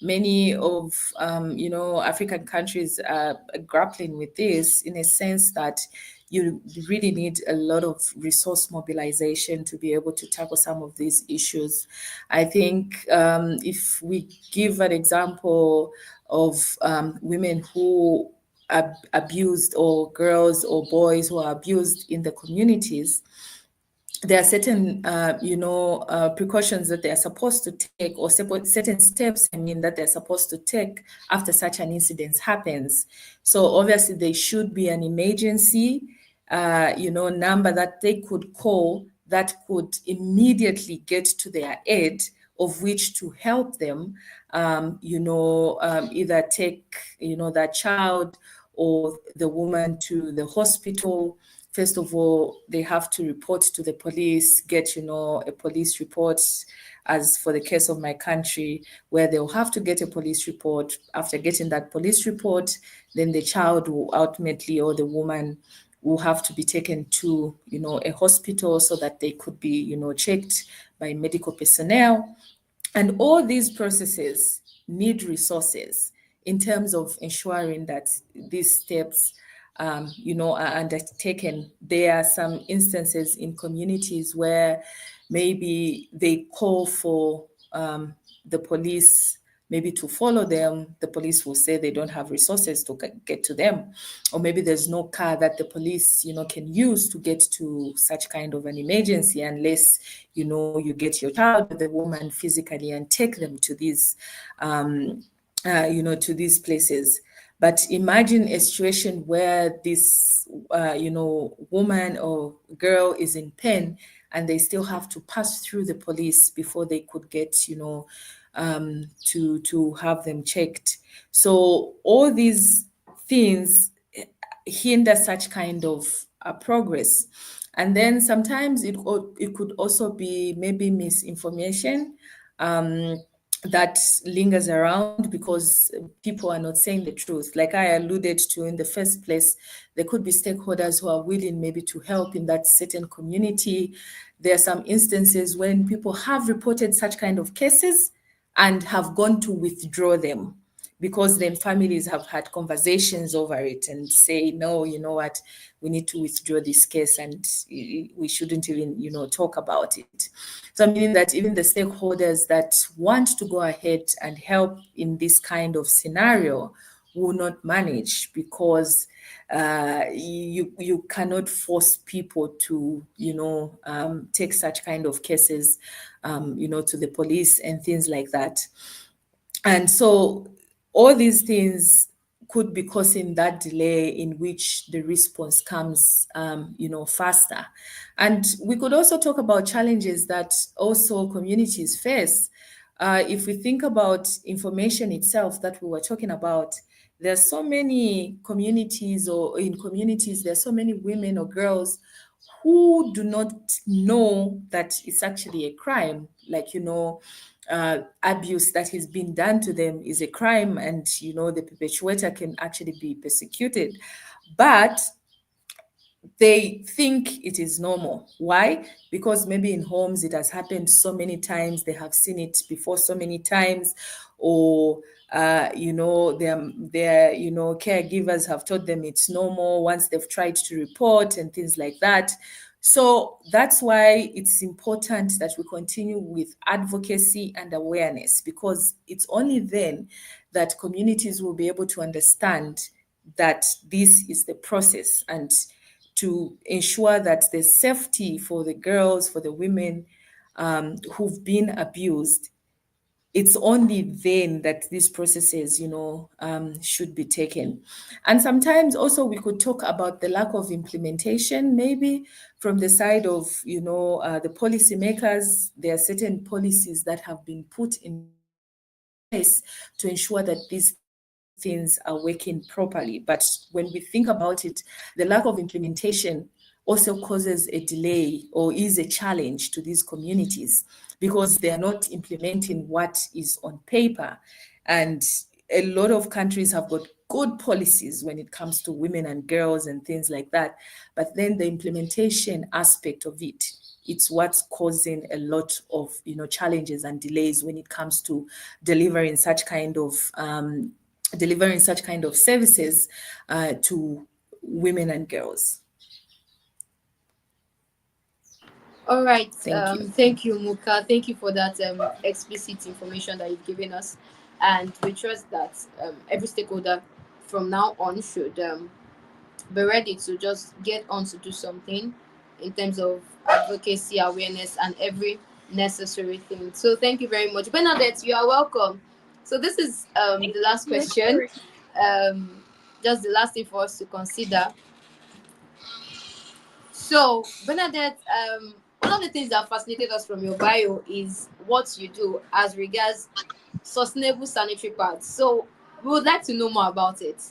Many of, African countries are grappling with this in a sense that you really need a lot of resource mobilization to be able to tackle some of these issues. I think if we give an example of women who are abused, or girls or boys who are abused in the communities, there are certain, precautions that they are supposed to take, or certain steps, that they're supposed to take after such an incident happens. So obviously there should be an emergency, number that they could call that could immediately get to their aid, of which to help them, either take, that child or the woman to the hospital. First of all, they have to report to the police, get, a police report, as for the case of my country, where they'll have to get a police report. After getting that police report, then the child will ultimately, or the woman, will have to be taken to, a hospital so that they could be, checked by medical personnel. And all these processes need resources in terms of ensuring that these steps, are undertaken. There are some instances in communities where maybe they call for the police maybe to follow them. The police will say they don't have resources to get to them, or maybe there's no car that the police, can use to get to such kind of an emergency, unless, you get your child or the woman physically and take them to these, to these places. But imagine a situation where this, woman or girl is in pain and they still have to pass through the police before they could get, to have them checked. So all these things hinder such kind of progress. And then sometimes it could also be maybe misinformation that lingers around because people are not saying the truth. Like I alluded to in the first place, there could be stakeholders who are willing maybe to help in that certain community. There are some instances when people have reported such kind of cases and have gone to withdraw them because then families have had conversations over it and say, no, you know what, we need to withdraw this case and we shouldn't even, talk about it. So meaning that even the stakeholders that want to go ahead and help in this kind of scenario will not manage because you cannot force people to take such kind of cases to the police and things like that. And so all these things could be causing that delay in which the response comes, faster. And we could also talk about challenges that also communities face. If we think about information itself that we were talking about, there's so many communities, or in communities, there's so many women or girls who do not know that it's actually a crime. Like, abuse that is being done to them is a crime, and the perpetrator can actually be persecuted. But they think it is normal. Why? Because maybe in homes it has happened so many times, they have seen it before so many times, or their caregivers have told them it's normal once they've tried to report and things like that. So that's why it's important that we continue with advocacy and awareness, because it's only then that communities will be able to understand that this is the process, and to ensure that there's safety for the girls, for the women who've been abused. It's only then that these processes, should be taken. And sometimes also we could talk about the lack of implementation, maybe from the side of, the policymakers. There are certain policies that have been put in place to ensure that these things are working properly. But when we think about it, the lack of implementation also causes a delay or is a challenge to these communities because they are not implementing what is on paper. And a lot of countries have got good policies when it comes to women and girls and things like that. But then the implementation aspect of it, it's what's causing a lot of challenges and delays when it comes to delivering such kind of services to women and girls. All right. Thank you. Thank you, Muka. Thank you for that explicit information that you've given us, and we trust that every stakeholder from now on should be ready to just get on to do something in terms of advocacy, awareness, and every necessary thing. So thank you very much, Bernadette. You are welcome. So this is the last No question. worries. Just the last thing for us to consider. So, Bernadette, one of the things that fascinated us from your bio is what you do as regards sustainable sanitary pads. So, we would like to know more about it.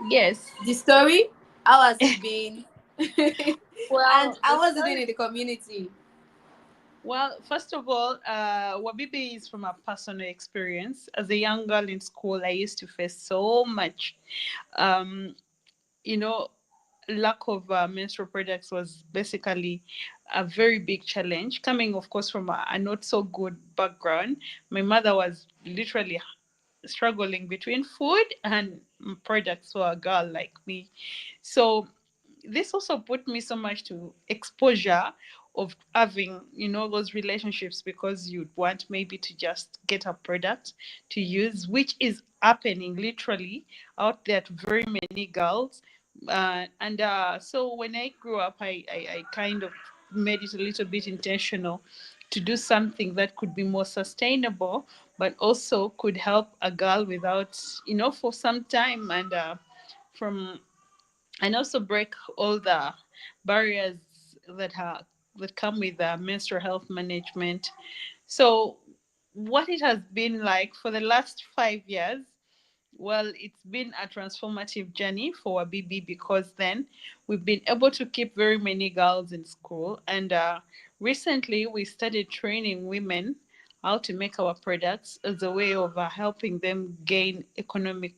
Yes. The story, how has it been, and Well, the how was it doing story. in the community? Well, first of all, Wabibi is from a personal experience. As a young girl in school, I used to face so much, um, you know, lack of menstrual products was basically a very big challenge. Coming, of course, from a not so good background, my mother was literally struggling between food and products for a girl like me. So this also put me so much to exposure of having those relationships, because you'd want maybe to just get a product to use, which is happening literally out there to very many girls. And So when I grew up, I kind of made it a little bit intentional to do something that could be more sustainable, but also could help a girl without, for some time, and from and also break all the barriers that have that come with menstrual health management. So, what it has been like for the last 5 years, well, it's been a transformative journey for BB, because then we've been able to keep very many girls in school. And recently, we started training women how to make our products as a way of helping them gain economic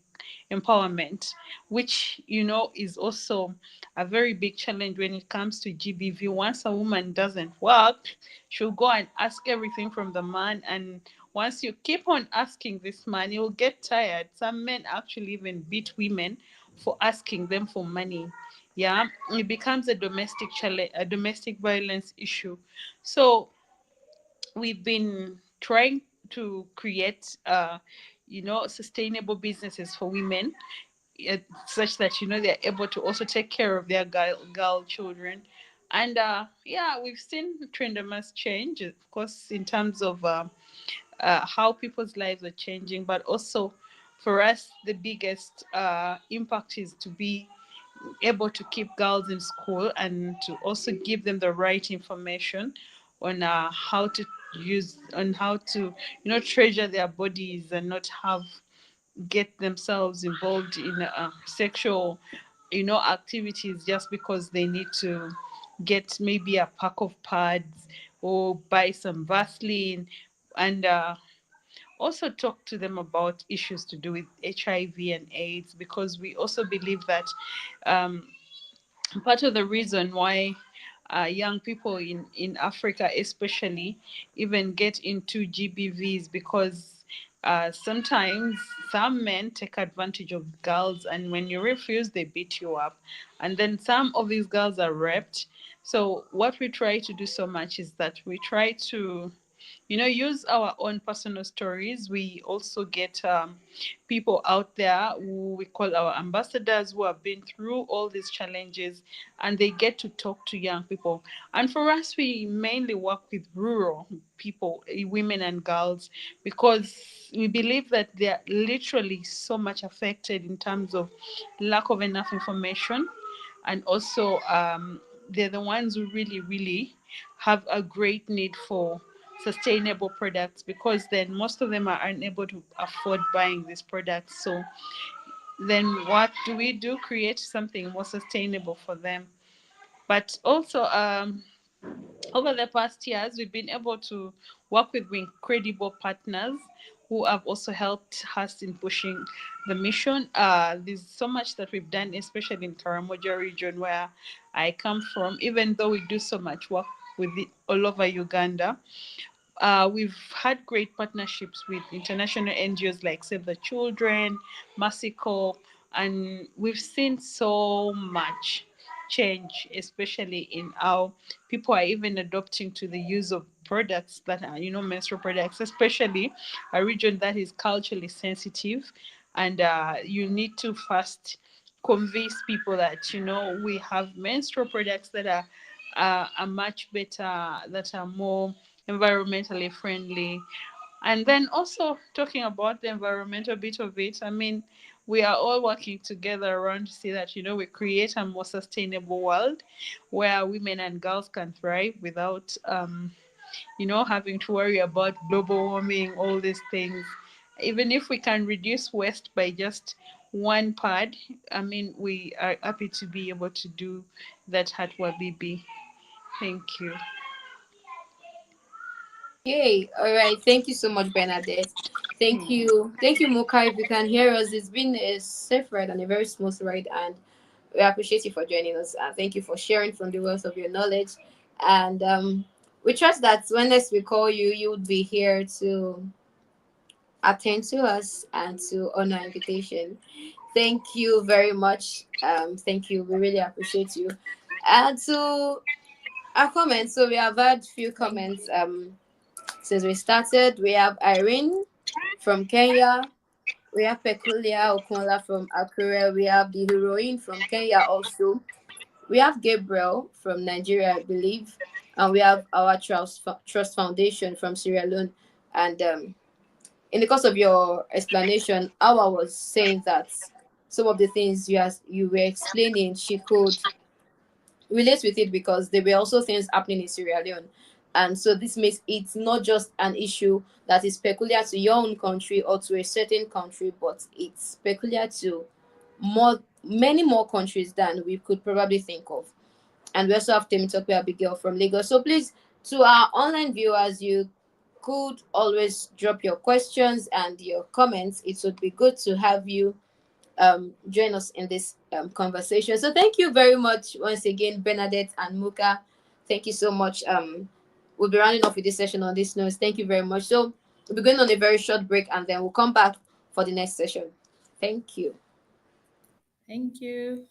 empowerment, which, is also a very big challenge when it comes to GBV. Once a woman doesn't work, she'll go and ask everything from the man. And once you keep on asking this man, you'll get tired. Some men actually even beat women for asking them for money. Yeah, it becomes a domestic challenge, a domestic violence issue. So we've been trying to create, sustainable businesses for women, such that they're able to also take care of their girl children. And yeah, we've seen tremendous change, of course, in terms of how people's lives are changing, but also for us, the biggest impact is to be able to keep girls in school and to also give them the right information on how to treasure their bodies and not have get themselves involved in sexual activities just because they need to get maybe a pack of pads or buy some Vaseline. And also talk to them about issues to do with HIV and AIDS, because we also believe that um, part of the reason why young people in Africa, especially, even get into GBVs, because sometimes some men take advantage of girls, and when you refuse, they beat you up. And then some of these girls are raped. So, what we try to do so much is that we try to use our own personal stories. We also get people out there who we call our ambassadors, who have been through all these challenges, and they get to talk to young people. And for us, we mainly work with rural people, women and girls, because we believe that they're literally so much affected in terms of lack of enough information. And also, they're the ones who really, really have a great need for sustainable products, because then most of them are unable to afford buying these products. So then what do we do? Create something more sustainable for them. But also, over the past years, we've been able to work with incredible partners who have also helped us in pushing the mission. There's so much that we've done, especially in Karamoja region where I come from, even though we do so much work with it all over Uganda. We've had great partnerships with international NGOs like Save the Children, Mercy Corps, and we've seen so much change, especially in how people are even adopting to the use of products that are, menstrual products, especially a region that is culturally sensitive. And you need to first convince people that, we have menstrual products that are much better, that are more environmentally friendly. And then also talking about the environmental bit of it, I mean, we are all working together around to see that, we create a more sustainable world where women and girls can thrive without, having to worry about global warming, all these things. Even if we can reduce waste by just one pad, I mean, we are happy to be able to do that at Wabibi. Thank you. Okay, all right. Thank you so much, Bernadette. Thank you, Moka. If you can hear us, it's been a safe ride and a very smooth ride, and we appreciate you for joining us. Thank you for sharing from the wealth of your knowledge, and we trust that when next we call you, you would be here to attend to us and to honor our invitation. Thank you very much. Thank you. We really appreciate you. And to our comments, so we have had few comments. Since we started, we have Irene from Kenya. We have Peculiar Okunla from Akure. We have the heroine from Kenya also. We have Gabriel from Nigeria, I believe. And we have our Trust Foundation from Sierra Leone. And in the course of your explanation, how I was saying that some of the things you were explaining, she could relate with it because there were also things happening in Sierra Leone. And so this makes it not just an issue that is peculiar to your own country or to a certain country, but it's peculiar to many more countries than we could probably think of. And we also have Temitope Abigail from Lagos. So please, to our online viewers, you could always drop your questions and your comments. It would be good to have you join us in this conversation. So thank you very much once again, Bernadette and Muka. Thank you so much. We'll be running off with this session on this note. Thank you very much. So we'll be going on a very short break and then we'll come back for the next session. Thank you. Thank you.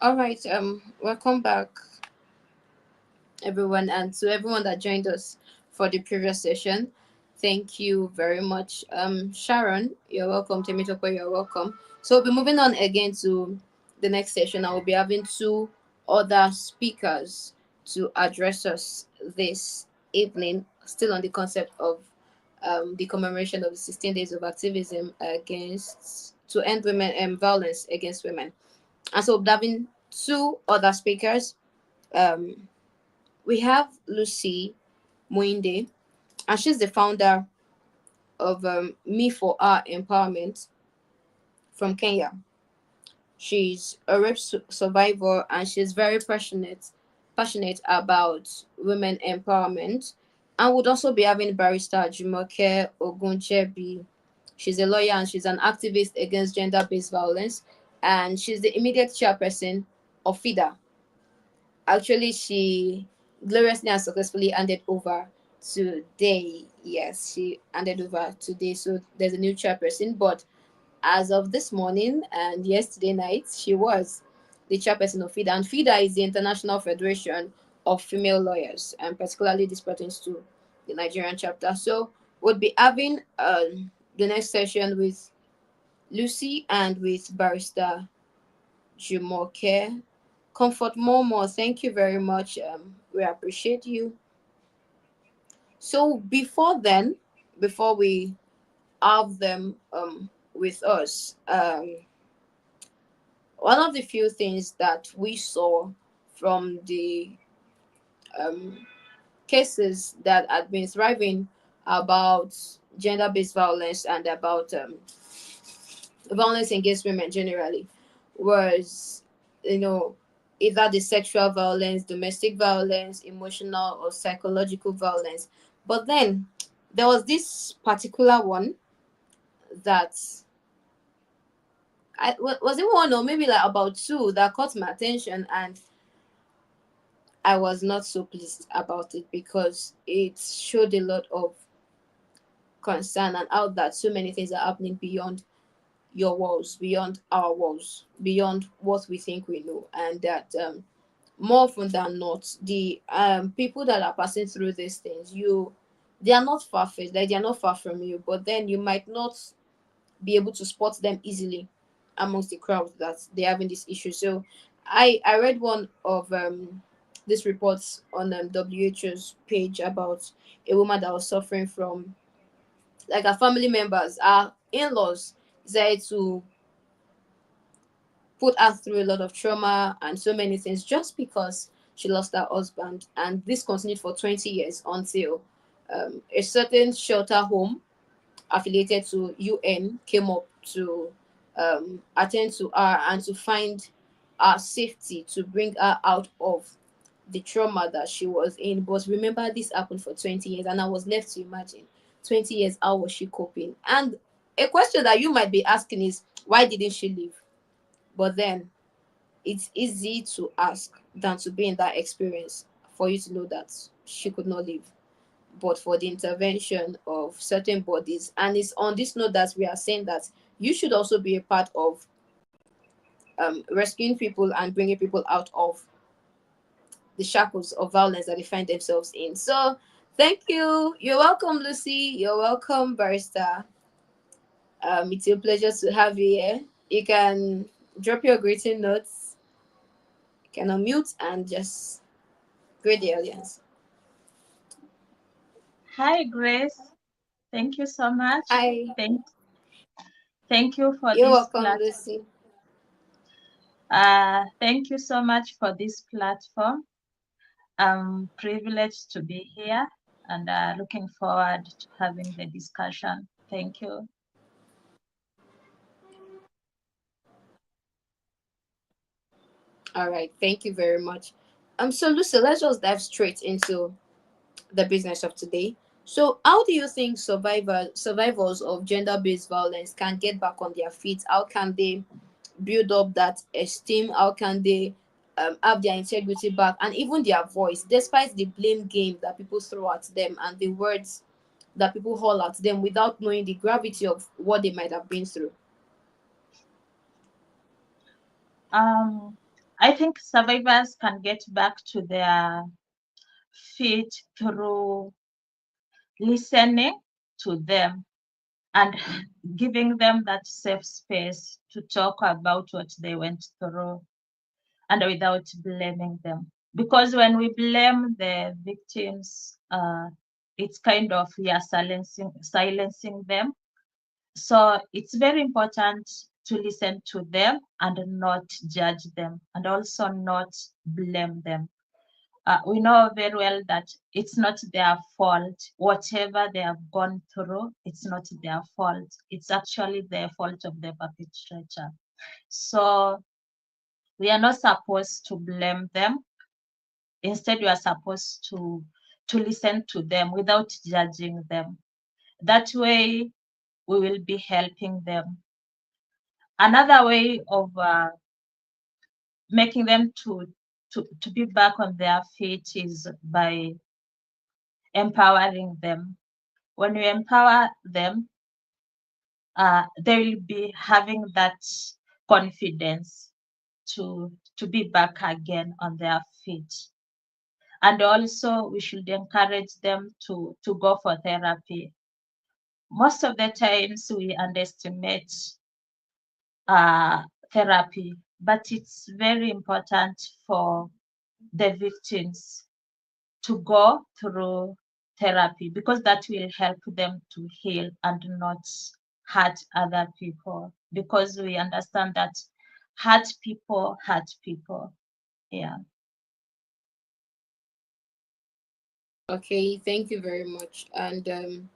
All right. Welcome back, everyone, and to everyone that joined us for the previous session. Thank you very much. Sharon, you're welcome. Temitope, you're welcome. So we'll be moving on again to the next session. I will be having two other speakers to address us this evening, still on the concept of the commemoration of the 16 days of activism against to end women and violence against women. And so we'll be having two other speakers. Um, we have Lucy Muinde, and she's the founder of Me for Our Empowerment from Kenya. She's a rape survivor, and she's very passionate about women empowerment. And would also be having barrister Jumoke Ogunchebi. She's a lawyer and she's an activist against gender-based violence, and she's the immediate chairperson of FIDA. Actually, she gloriously and successfully handed over today. Yes, she handed over today. So there's a new chairperson. But as of this morning and yesterday night, she was the chairperson of FIDA. And FIDA is the International Federation of Female Lawyers, and particularly this pertains to the Nigerian chapter. So we'll be having the next session with Lucy and with Barrister Jumoke. Comfort Momo, thank you very much. We appreciate you. So before then, before we have them with us, one of the few things that we saw from the um, cases that had been thriving about gender-based violence and about violence against women generally was, you know, either the sexual violence, domestic violence, emotional or psychological violence. But then there was this particular one that was it one or maybe like about two that caught my attention, and I was not so pleased about it because it showed a lot of concern and out that so many things are happening beyond your walls, beyond our walls, beyond what we think we know, and that more often than not, the people that are passing through these things, they are not far fetched, like they are not far from you, but then you might not be able to spot them easily amongst the crowd that they having this issue. So I read one of these reports on WHO's page about a woman that was suffering from, like, her family members, her in-laws decided to put her through a lot of trauma and so many things just because she lost her husband. And this continued for 20 years until a certain shelter home affiliated to UN came up to attend to her and to find her safety, to bring her out of the trauma that she was in. But remember, this happened for 20 years, and I was left to imagine 20 years, how was she coping? And a question that you might be asking is, why didn't she leave? But then it's easy to ask than to be in that experience for you to know that she could not leave, but for the intervention of certain bodies. And it's on this note that we are saying that you should also be a part of rescuing people and bringing people out of the shackles of violence that they find themselves in. So thank you. You're welcome, Lucy. You're welcome, Barrister. It's a pleasure to have you here. You can drop your greeting notes, you can unmute and just greet the audience. Hi, Grace. Thank you so much. Hi. Thank, thank you for You're this welcome, Lucy. thank you so much for this platform. I'm privileged to be here and looking forward to having the discussion. Thank you. All right, thank you very much. So Lucy, let's just dive straight into the business of today. So, how do you think survivors of gender-based violence can get back on their feet? How can they build up that esteem? How can they have their integrity back and even their voice, despite the blame game that people throw at them and the words that people haul at them without knowing the gravity of what they might have been through? Um, I think survivors can get back to their feet through listening to them and giving them that safe space to talk about what they went through and without blaming them. Because when we blame the victims, it's kind of, yeah, silencing them. So it's very important to listen to them and not judge them and also not blame them. We know very well that it's not their fault. Whatever they have gone through, it's not their fault. It's actually the fault of the perpetrator. So we are not supposed to blame them. Instead, we are supposed to listen to them without judging them. That way, we will be helping them. Another way of making them to be back on their feet is by empowering them. When we empower them, they will be having that confidence to be back again on their feet. And also, we should encourage them to go for therapy. Most of the times, we underestimate therapy, but it's very important for the victims to go through therapy because that will help them to heal and not hurt other people, because we understand that hurt people. Yeah. Okay, thank you very much. And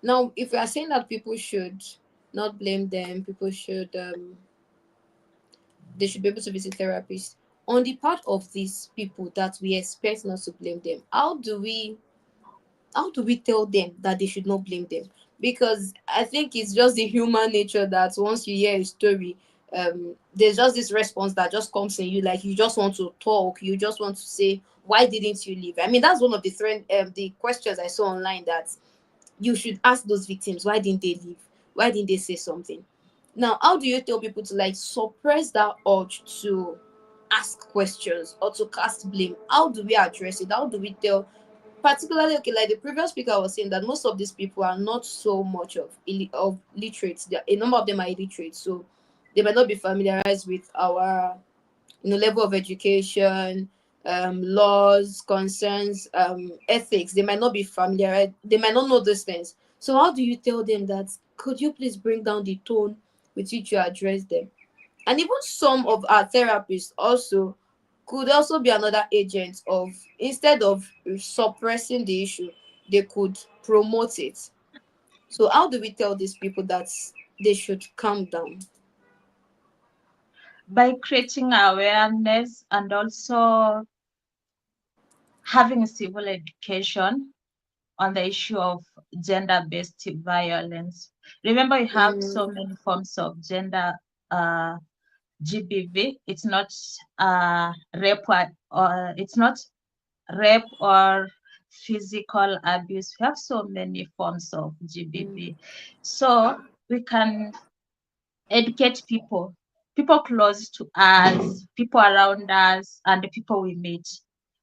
now, if we are saying that people should not blame them, people should they should be able to visit therapists. On the part of these people that we expect not to blame them, how do we tell them that they should not blame them? Because I think it's just the human nature that once you hear a story, there's just this response that just comes in you, like you just want to talk, you just want to say, why didn't you leave? I mean, that's one of the questions I saw online, that you should ask those victims, why didn't they leave? Why didn't they say something? Now, how do you tell people to like suppress that urge to ask questions or to cast blame? How do we address it? How do we tell, particularly, okay, like the previous speaker was saying, that most of these people are not so much of literates. A number of them are illiterate, so they might not be familiarized with our level of education, laws, concerns, ethics. They might not be familiar, they might not know these things. So how do you tell them that, could you please bring down the tone with which you address them? And even some of our therapists also could also be another agent of, instead of suppressing the issue, they could promote it. So how do we tell these people that they should calm down? By creating awareness and also having civil education on the issue of gender-based violence. Remember, we have so Mm, many forms of gender uh, GBV. It's not rape or it's not rape or physical abuse. We have so many forms of mm, GBV. So we can educate people close to us, people around us, and the people we meet.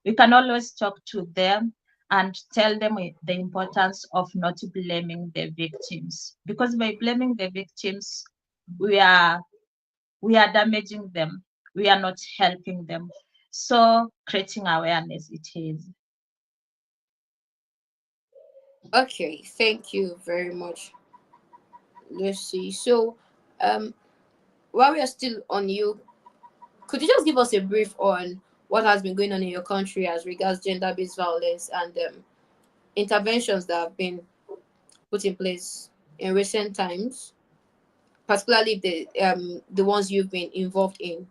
We can always talk to them and tell them the importance of not blaming the victims. Because by blaming the victims, we are we are damaging them. We are not helping them. So creating awareness it is. okay, thank you very much, Lucy. So um while we are still on you, could you just give us a brief on what has been going on in your country as regards gender-based violence and interventions that have been put in place in recent times, particularly the ones you've been involved in?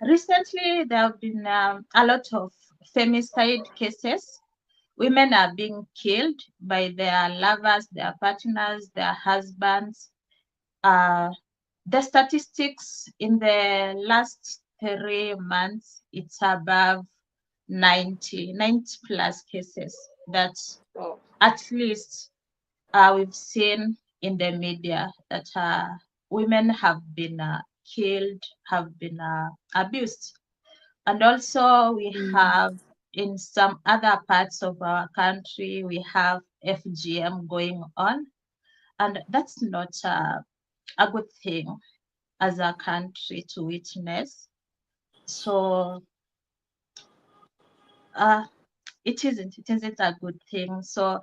Recently, there have been a lot of femicide cases. Women are being killed by their lovers, their partners, their husbands. Uh, the statistics in the last 3 months, it's above 90 plus cases that Oh. at least we've seen in the media that women have been killed, have been abused. And also we Mm, have in some other parts of our country, we have FGM going on. And that's not a good thing as a country to witness. So uh, it isn't a good thing. So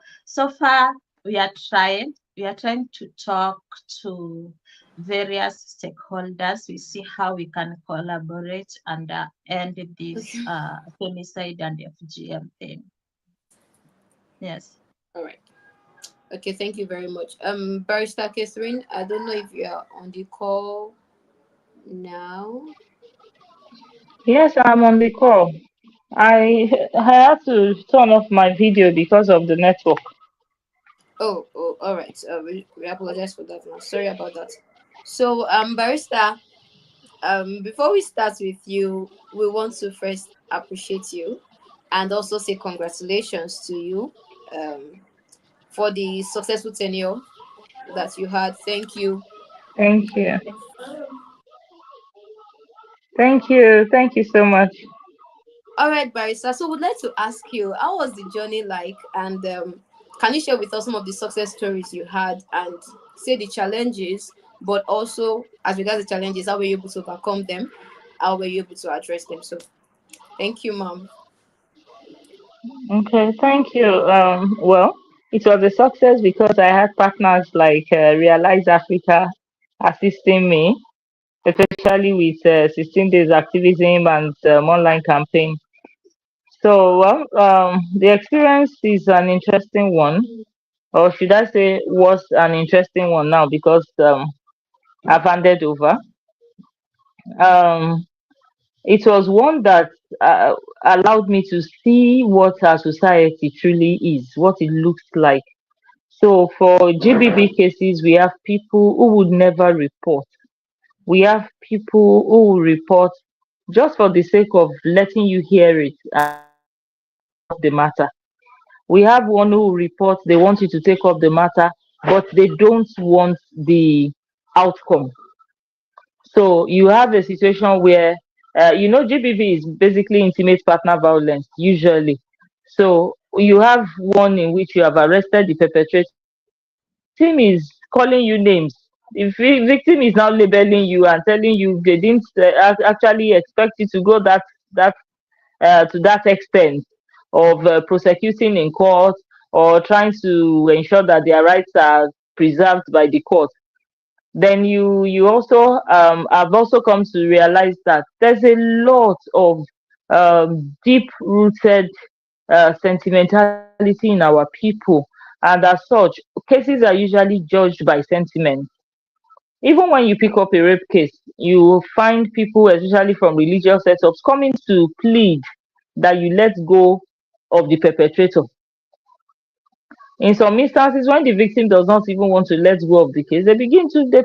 far we are trying to talk to various stakeholders. We see how we can collaborate and end this okay. femicide and FGM thing. Yes. All right. Okay, thank you very much. Barrister Catherine, I don't know if you are on the call now. Yes, I'm on the call. I had to turn off my video because of the network. Oh, all right. We apologize for that now. Sorry about that. So, Barrister, before we start with you, we want to first appreciate you and also say congratulations to you um, for the successful tenure that you had. Thank you. Thank you. Thank you. Thank you so much. All right, Barrister. So, we'd like to ask you, how was the journey like? And can you share with us some of the success stories you had and say the challenges, but also as regards the challenges, how were you able to overcome them? How were you able to address them? So, thank you, ma'am. Okay, thank you. Well, it was a success because I had partners like Realize Africa assisting me, especially with 16 days activism and online campaign. The experience is an interesting one, or should I say, was an interesting one now because I've handed over. Um, it was one that uh, allowed me to see what our society truly is, what it looks like. So for GBV cases, we have people who would never report. We have people who will report just for the sake of letting you hear it and take up the matter. We have one who reports, they want you to take up the matter, but they don't want the outcome. So you have a situation where, GBV is basically intimate partner violence, usually. So you have one in which you have arrested the perpetrator. The victim is calling you names. If the victim is now labeling you and telling you they didn't actually expect you to go that to that extent of prosecuting in court or trying to ensure that their rights are preserved by the court, then you also have also come to realize that there's a lot of deep rooted sentimentality in our people, and as such cases are usually judged by sentiment. Even when you pick up a rape case, you will find people, especially from religious setups, coming to plead that you let go of the perpetrator. In some instances, when the victim does not even want to let go of the case, they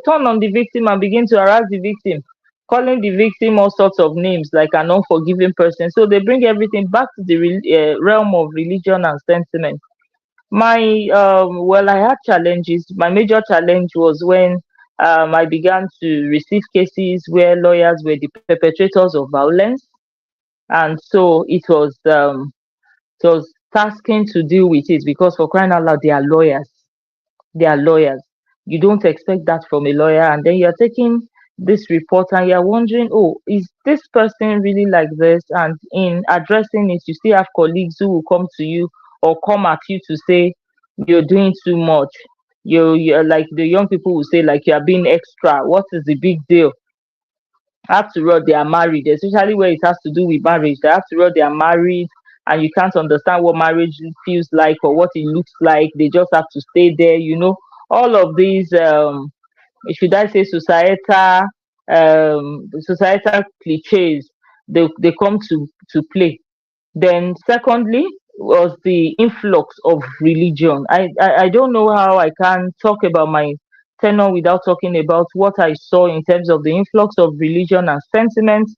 turn on the victim and begin to harass the victim, calling the victim all sorts of names like an unforgiving person. So they bring everything back to the realm of religion and sentiment. I had challenges. My major challenge was when I began to receive cases where lawyers were the perpetrators of violence, and so it was tasking to deal with it because for crying out loud, they are lawyers. They are lawyers. You don't expect that from a lawyer, and then you're taking this report and you're wondering, oh, is this person really like this? And in addressing it, you still have colleagues who will come to you or come at you to say you're doing too much. You're like the young people will say, like you're being extra. What is the big deal? After all, they are married, especially where it has to do with marriage. After all, they are married, and you can't understand what marriage feels like or what it looks like. They just have to stay there. All of these, should I say, societal cliches, they come to play. Then, secondly, was the influx of religion. I don't know how I can talk about my tenure without talking about what I saw in terms of the influx of religion and sentiment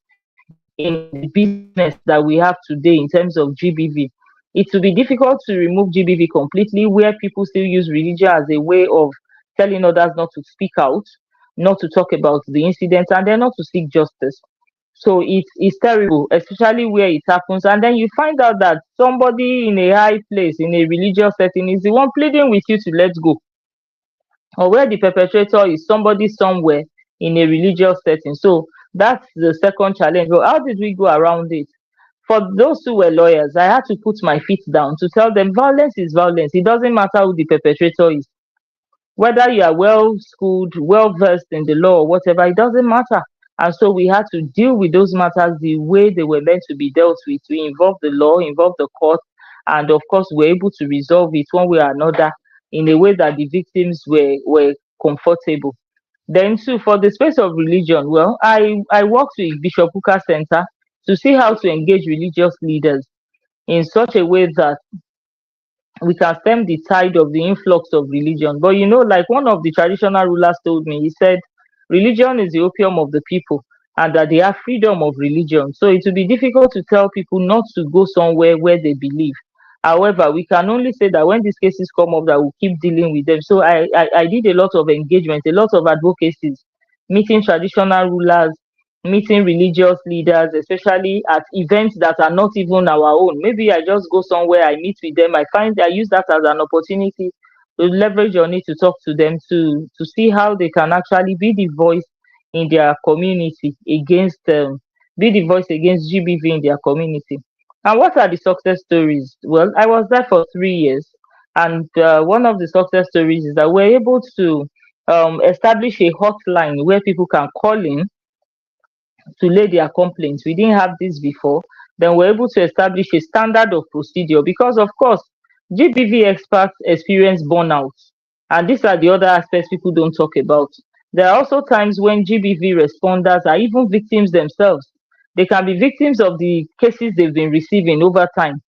in the business that we have today in terms of GBV. It will be difficult to remove GBV completely, where people still use religion as a way of telling others not to speak out, not to talk about the incident, and then not to seek justice. So it's terrible, especially where it happens. And then you find out that somebody in a high place, in a religious setting, is the one pleading with you to let go, or where the perpetrator is somebody somewhere in a religious setting. So that's the second challenge. But how did we go around it? For those who were lawyers, I had to put my feet down to tell them violence is violence. It doesn't matter who the perpetrator is, whether you are well schooled, well versed in the law or whatever, it doesn't matter. And so we had to deal with those matters the way they were meant to be dealt with. We involved the law, involved the court, and of course, we're able to resolve it one way or another in a way that the victims were comfortable. Then, too, for the space of religion, well, I worked with Bishop Hooker Center to see how to engage religious leaders in such a way that we can stem the tide of the influx of religion. But like one of the traditional rulers told me, he said, religion is the opium of the people, and that they have freedom of religion. So it will be difficult to tell people not to go somewhere where they believe. However, we can only say that when these cases come up, that we'll keep dealing with them. So I did a lot of engagement, a lot of advocacies, meeting traditional rulers, meeting religious leaders, especially at events that are not even our own. Maybe I just go somewhere, I meet with them, I use that as an opportunity to leverage on it to talk to them to see how they can actually be the voice in their community be the voice against GBV in their community. And what are the success stories? Well, I was there for 3 years, and one of the success stories is that we're able to establish a hotline where people can call in to lay their complaints. We didn't have this before. Then we're able to establish a standard of procedure because, of course, GBV experts experience burnout, and these are the other aspects people don't talk about. There are also times when GBV responders are even victims themselves. They can be victims of the cases they've been receiving over time,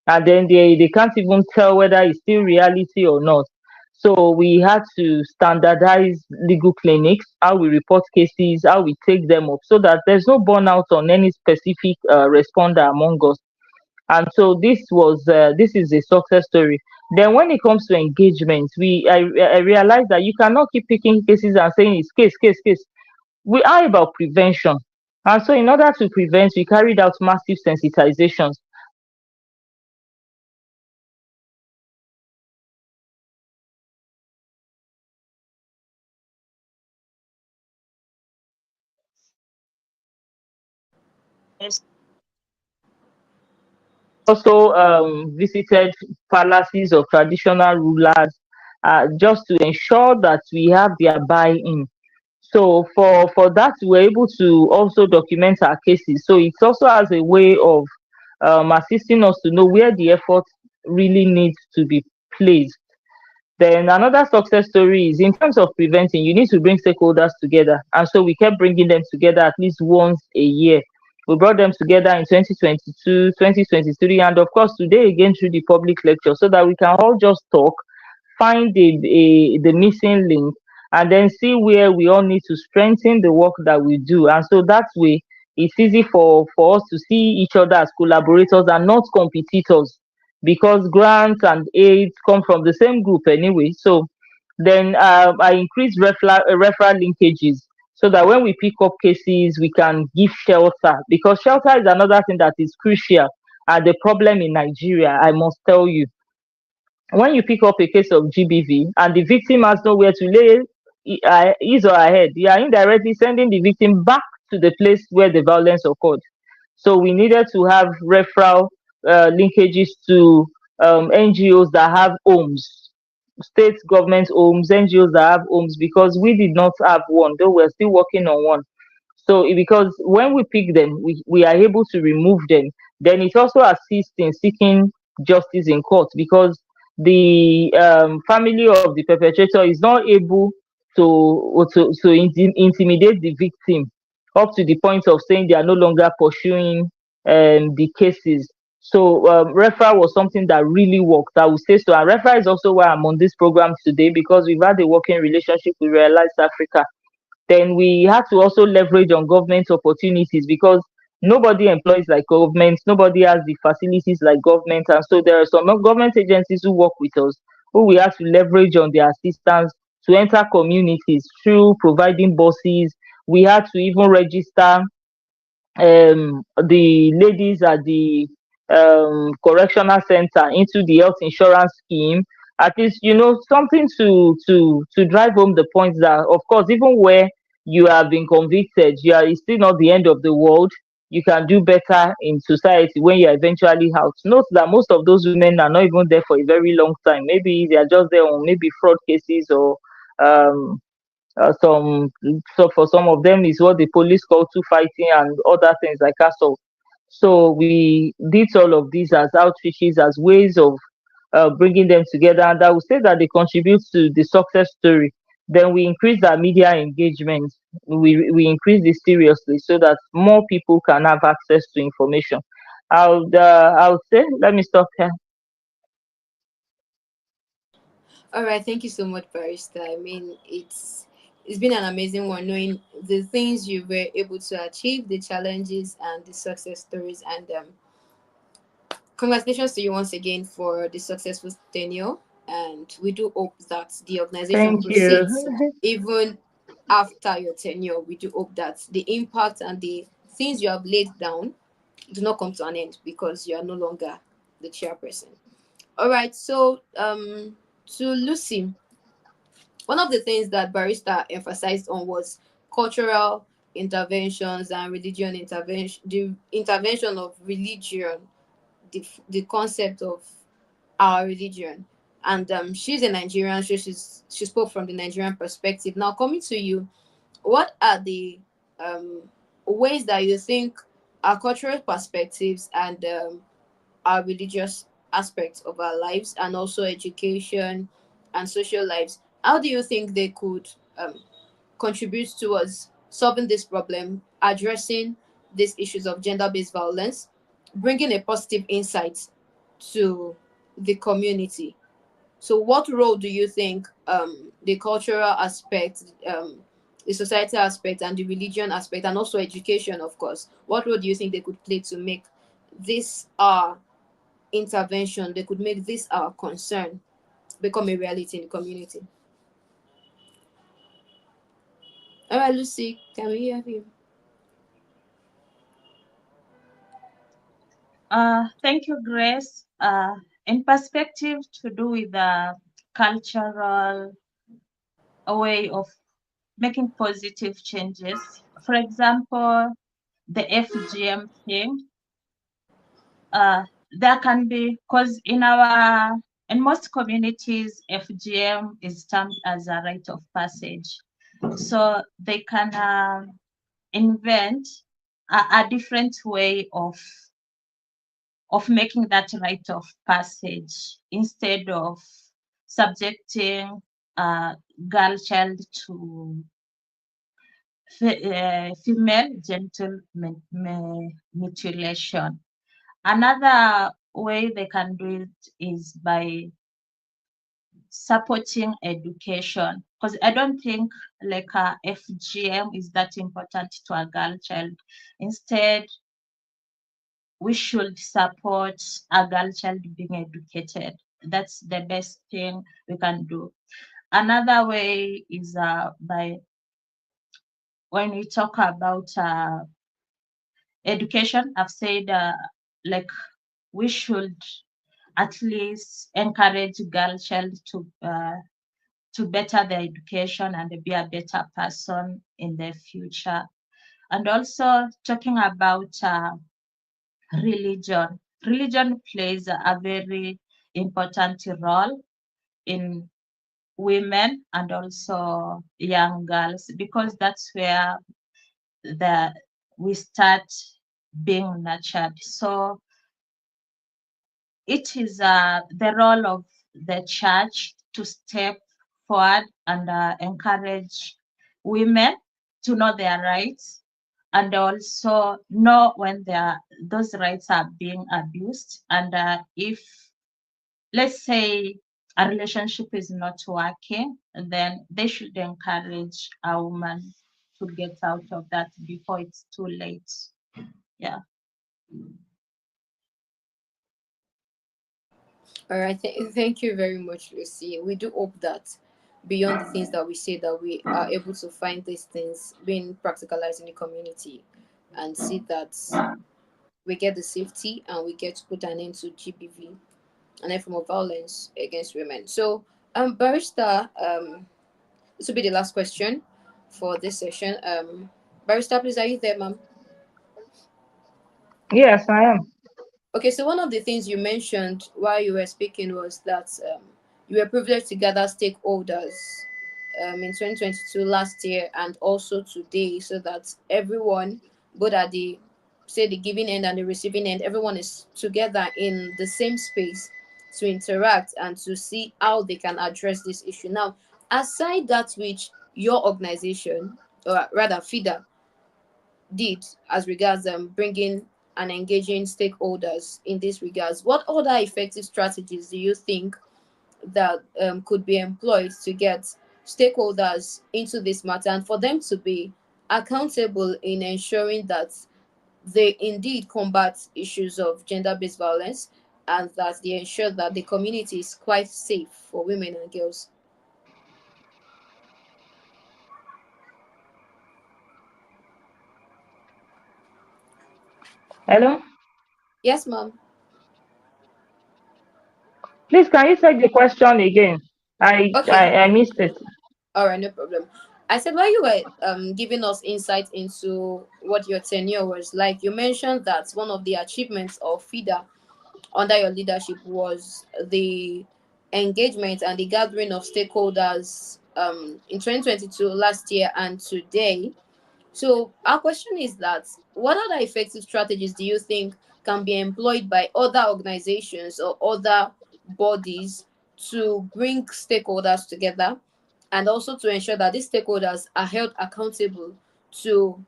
and then they can't even tell whether it's still reality or not. So we had to standardize legal clinics, how we report cases, how we take them up, so that there's no burnout on any specific responder among us. And so this is a success story. Then when it comes to engagement, I realized that you cannot keep picking cases and saying it's case. We are about prevention. And so in order to prevent, we carried out massive sensitizations. Also visited palaces of traditional rulers, just to ensure that we have their buy-in. So for that, we're able to also document our cases. So it's also as a way of assisting us to know where the effort really needs to be placed. Then another success story is in terms of preventing, you need to bring stakeholders together. And so we kept bringing them together at least once a year. We brought them together in 2022, 2023, and of course today again through the public lecture so that we can all just talk, find the missing link, and then see where we all need to strengthen the work that we do. And so that way, it's easy for us to see each other as collaborators and not competitors, because grants and aids come from the same group anyway. So then I increase referral linkages so that when we pick up cases, we can give shelter, because shelter is another thing that is crucial. And the problem in Nigeria, I must tell you, when you pick up a case of GBV and the victim has nowhere to lay his or her head, you are indirectly sending the victim back to the place where the violence occurred. So we needed to have referral linkages to NGOs that have homes, state government homes, NGOs that have homes, because we did not have one, though we're still working on one. So because when we pick them, we are able to remove them. Then it also assists in seeking justice in court, because the family of the perpetrator is not able to intimidate the victim up to the point of saying they are no longer pursuing the cases. So referral was something that really worked, I would say so. And referral is also why I'm on this program today, because we've had a working relationship with Realize Africa. Then we have to also leverage on government opportunities, because nobody employs like government, nobody has the facilities like government. And so there are some government agencies who work with us, who we have to leverage on their assistance to enter communities through providing buses. We had to even register the ladies at the correctional center into the health insurance scheme. At least, something to drive home the point that, of course, even where you have been convicted, it's still not the end of the world. You can do better in society when you're eventually out. Note that most of those women are not even there for a very long time. Maybe they are just there on maybe fraud cases, or um, some so for some of them is what the police call two fighting and other things like assault. So we did all of these as outreaches, as ways of bringing them together, and I would say that they contribute to the success story. Then we increase our media engagement. We increase this seriously so that more people can have access to information. I would say, let me stop here. All right, thank you so much, Barista. I mean, it's been an amazing one knowing the things you were able to achieve, the challenges and the success stories. And congratulations to you once again for the successful tenure. And we do hope that the organization Thank you. proceeds even after your tenure. We do hope that the impact and the things you have laid down do not come to an end because you are no longer the chairperson. All right, so to Lucy, one of the things that Barista emphasized on was cultural interventions and religion intervention, the intervention of religion, the concept of our religion. And she's a Nigerian, so she spoke from the Nigerian perspective. Now, coming to you, what are the ways that you think our cultural perspectives and our religious aspects of our lives, and also education and social lives. How do you think they could contribute towards solving this problem, addressing these issues of gender-based violence, bringing a positive insight to the community? So, what role do you think the cultural aspect, the societal aspect, and the religion aspect, and also education, of course, what role do you think they could play to make this our intervention, they could make this our concern become a reality in the community? All right, Lucy, can we hear you? Thank you, Grace. In perspective to do with the cultural way of making positive changes, for example, the FGM thing, there can be, because in most communities, FGM is termed as a rite of passage. So they can invent a different way of making that rite of passage, instead of subjecting a girl child to female genital mutilation. Another way they can do it is by supporting education, because I don't think like a FGM is that important to a girl child. Instead, we should support a girl child being educated. That's the best thing we can do. Another way is by, when we talk about education, I've said like we should at least encourage girl child to better their education and be a better person in the future. And also talking about religion. Religion plays a very important role in women and also young girls, because that's where the we start being nurtured. So it is the role of the church to step forward and encourage women to know their rights, and also know when those rights are being abused. And if, let's say, a relationship is not working, then they should encourage a woman to get out of that before it's too late. Yeah. All right, thank you very much, Lucy. We do hope that beyond the things that we say, that we are able to find these things being practicalized in the community, and see that we get the safety and we get to put an end to GBV and any form of violence against women. So, Barrister, this will be the last question for this session. Barrister, please, are you there, ma'am? Yes, I am. Okay, so one of the things you mentioned while you were speaking was that you were privileged to gather stakeholders in 2022 last year and also today, so that everyone, both at the, say, the giving end and the receiving end, everyone is together in the same space to interact and to see how they can address this issue. Now, aside that which your organization, or rather FIDA, did as regards bringing and engaging stakeholders in this regards, what other effective strategies do you think that could be employed to get stakeholders into this matter, and for them to be accountable in ensuring that they indeed combat issues of gender-based violence, and that they ensure that the community is quite safe for women and girls? Hello? Yes, ma'am. Please, can you take the question again? I, Okay. I, I missed it. All right, no problem. I said, while you were giving us insight into what your tenure was like, you mentioned that one of the achievements of FIDA under your leadership was the engagement and the gathering of stakeholders in 2022 last year and today. So our question is that what other effective strategies do you think can be employed by other organizations or other bodies to bring stakeholders together, and also to ensure that these stakeholders are held accountable to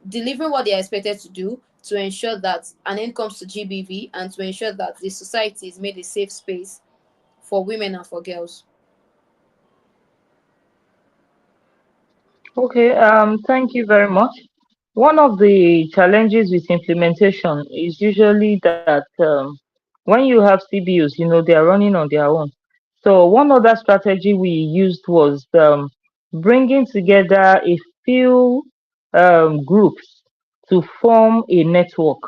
delivering what they are expected to do, to ensure that an end comes to GBV, and to ensure that the society is made a safe space for women and for girls. Okay, thank you very much. One of the challenges with implementation is usually that when you have CBOs, they are running on their own. So one other strategy we used was bringing together a few groups to form a network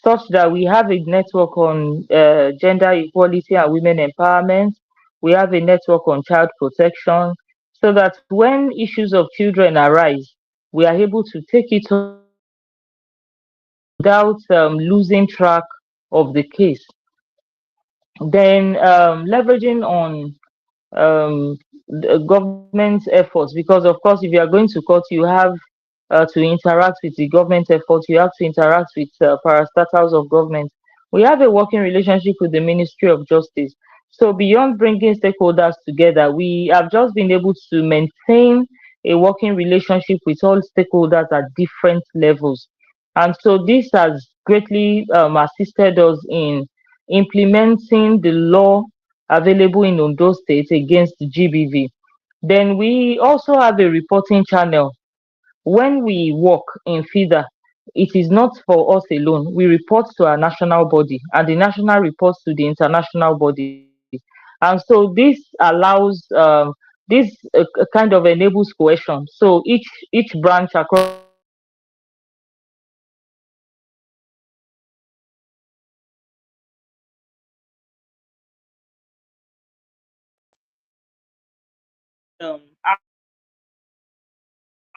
such that we have a network on gender equality and women empowerment. We have a network on child protection, so that when issues of children arise, we are able to take it up without losing track of the case. Then leveraging on the government efforts, because of course if you are going to court you have to interact with the government efforts, you have to interact with parastatals of government. We have a working relationship with the Ministry of Justice. So beyond bringing stakeholders together, we have just been able to maintain a working relationship with all stakeholders at different levels. And so this has greatly assisted us in implementing the law available in Ondo State against GBV. Then we also have a reporting channel. When we work in FIDA, it is not for us alone. We report to our national body, and the national reports to the international body. And so this allows, this kind of enables cohesion. So each branch across the country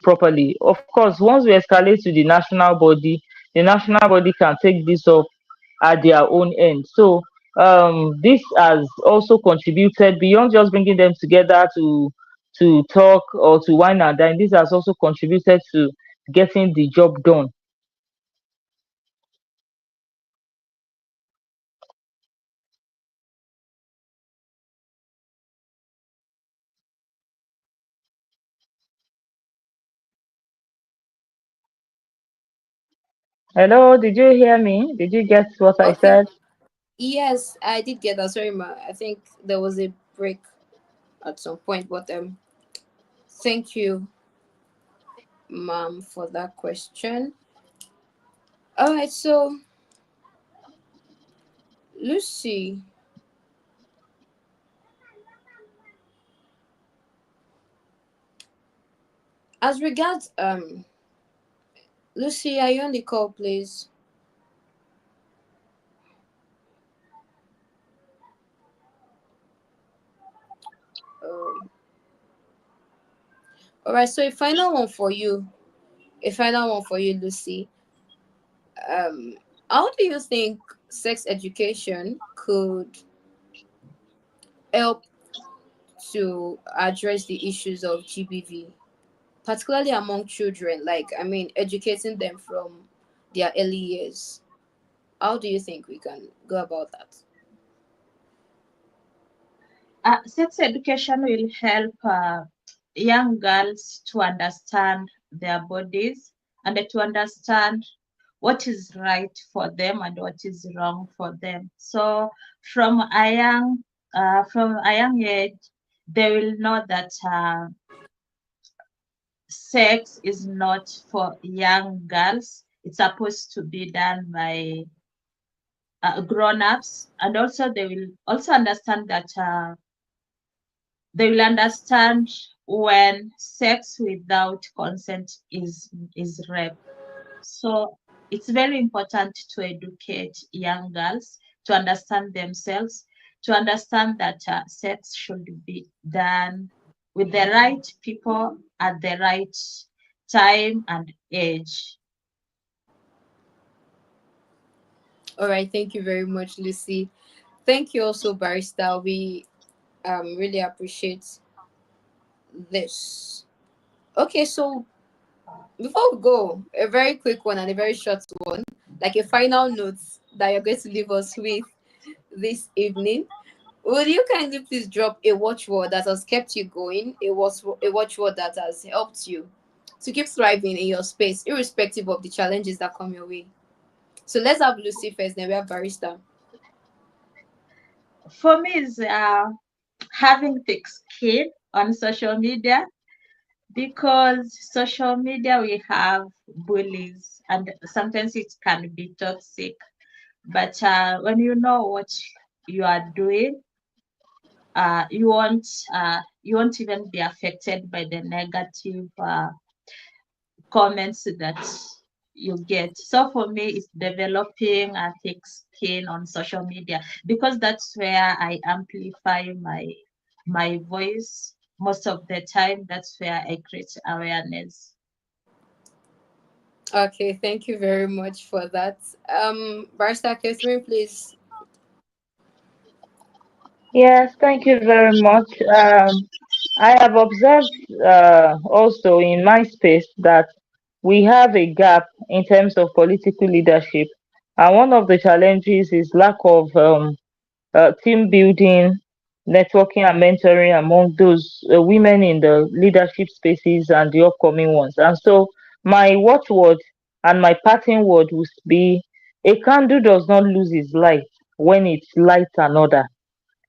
properly. Of course, once we escalate to the national body can take this up at their own end. So this has also contributed beyond just bringing them together to talk or to wine and dine. This has also contributed to getting the job done. Hello, did you hear me? Did you get what I Okay. said? Yes, I did get that. Sorry, ma. I think there was a break at some point, but thank you, ma'am, for that question. All right, so Lucy, as regards Lucy, are you on the call, please? Um, all right, so a final one for you, Lucy. Um, how do you think sex education could help to address the issues of GBV, particularly among children? Like, I mean, educating them from their early years. How do you think we can go about that? Sex education will help young girls to understand their bodies and to understand what is right for them and what is wrong for them. So from a young age, they will know that sex is not for young girls. It's supposed to be done by grown-ups, and also they will also understand that they will understand when sex without consent is rape. So it's very important to educate young girls to understand themselves, to understand that sex should be done with the right people at the right time and age. All right, thank you very much, Lucy. Thank you also, Barrister. We really appreciate this. Okay, so Before we go, a very quick one and a very short one, like a final note that you're going to leave us with this evening. Would you kindly please drop a watchword that has kept you going, a watchword that has helped you to keep thriving in your space, irrespective of the challenges that come your way? So let's have Lucy first, then we have Barista. For me, is having thick skin on social media, because social media we have bullies and sometimes it can be toxic. But when you know what you are doing, you won't even be affected by the negative comments that you get. So for me, it's developing a thick skin on social media, because that's where I amplify my voice most of the time. That's where I create awareness. Okay, thank you very much for that. Barista Catherine, please. Yes, thank you very much. I have observed also in my space that we have a gap in terms of political leadership, and one of the challenges is lack of team building, networking, and mentoring among those women in the leadership spaces and the upcoming ones. And so, my watchword and my parting word would be: a candle does not lose its light when it lights another.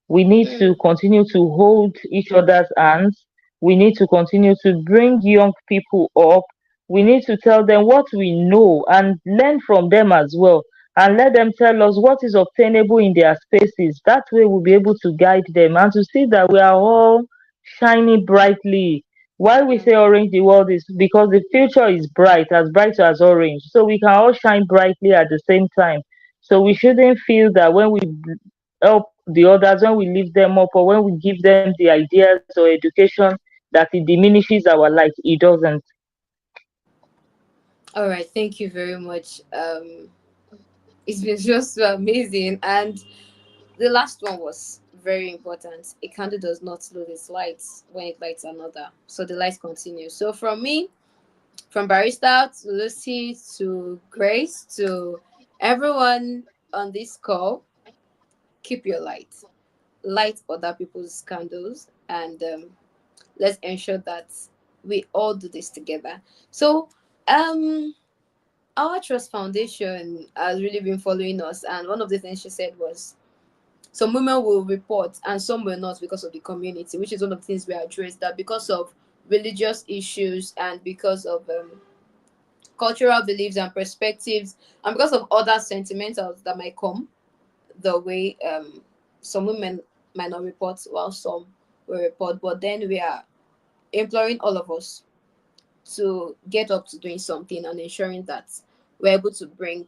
We need to Mm, continue to hold each other's hands. We need to continue to bring young people up. We need to tell them what we know and learn from them as well. And let them tell us what is obtainable in their spaces. That way, we'll be able to guide them and to see that we are all shining brightly. Why we say mm. orange the world is because the future is bright as orange. So we can all shine brightly at the same time. So we shouldn't feel that when we help the others, when we lift them up, or when we give them the ideas or education, that it diminishes our light. It doesn't. All right, thank you very much. It's been just so amazing. And the last one was very important. A candle does not lose its lights when it lights another. So the light continues. So from me, from Barista to Lucy to Grace to everyone on this call, keep your light. Light other people's candles, and let's ensure that we all do this together. So, our Trust Foundation has really been following us, and one of the things she said was some women will report and some will not because of the community, which is one of the things we addressed, that because of religious issues and because of cultural beliefs and perspectives and because of other sentimentals that might come the way, some women might not report while some will report. But then we are imploring all of us to get up to doing something and ensuring that we're able to bring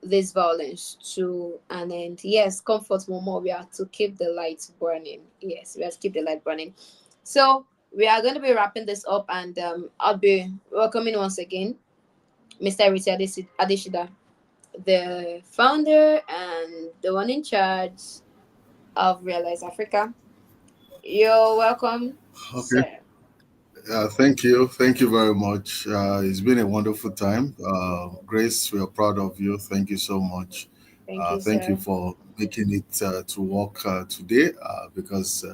this violence to an end. Yes, comfort more. We have to keep the light burning. Yes, we have to keep the light burning. So we are going to be wrapping this up, and I'll be welcoming once again Mr. Richard Adeshida, the founder and the one in charge of Realize Africa. You're welcome, Okay. sir. Thank you very much. It's been a wonderful time. Grace, we are proud of you. Thank you so much. Thank you, Thank you sir. for making it to work today, because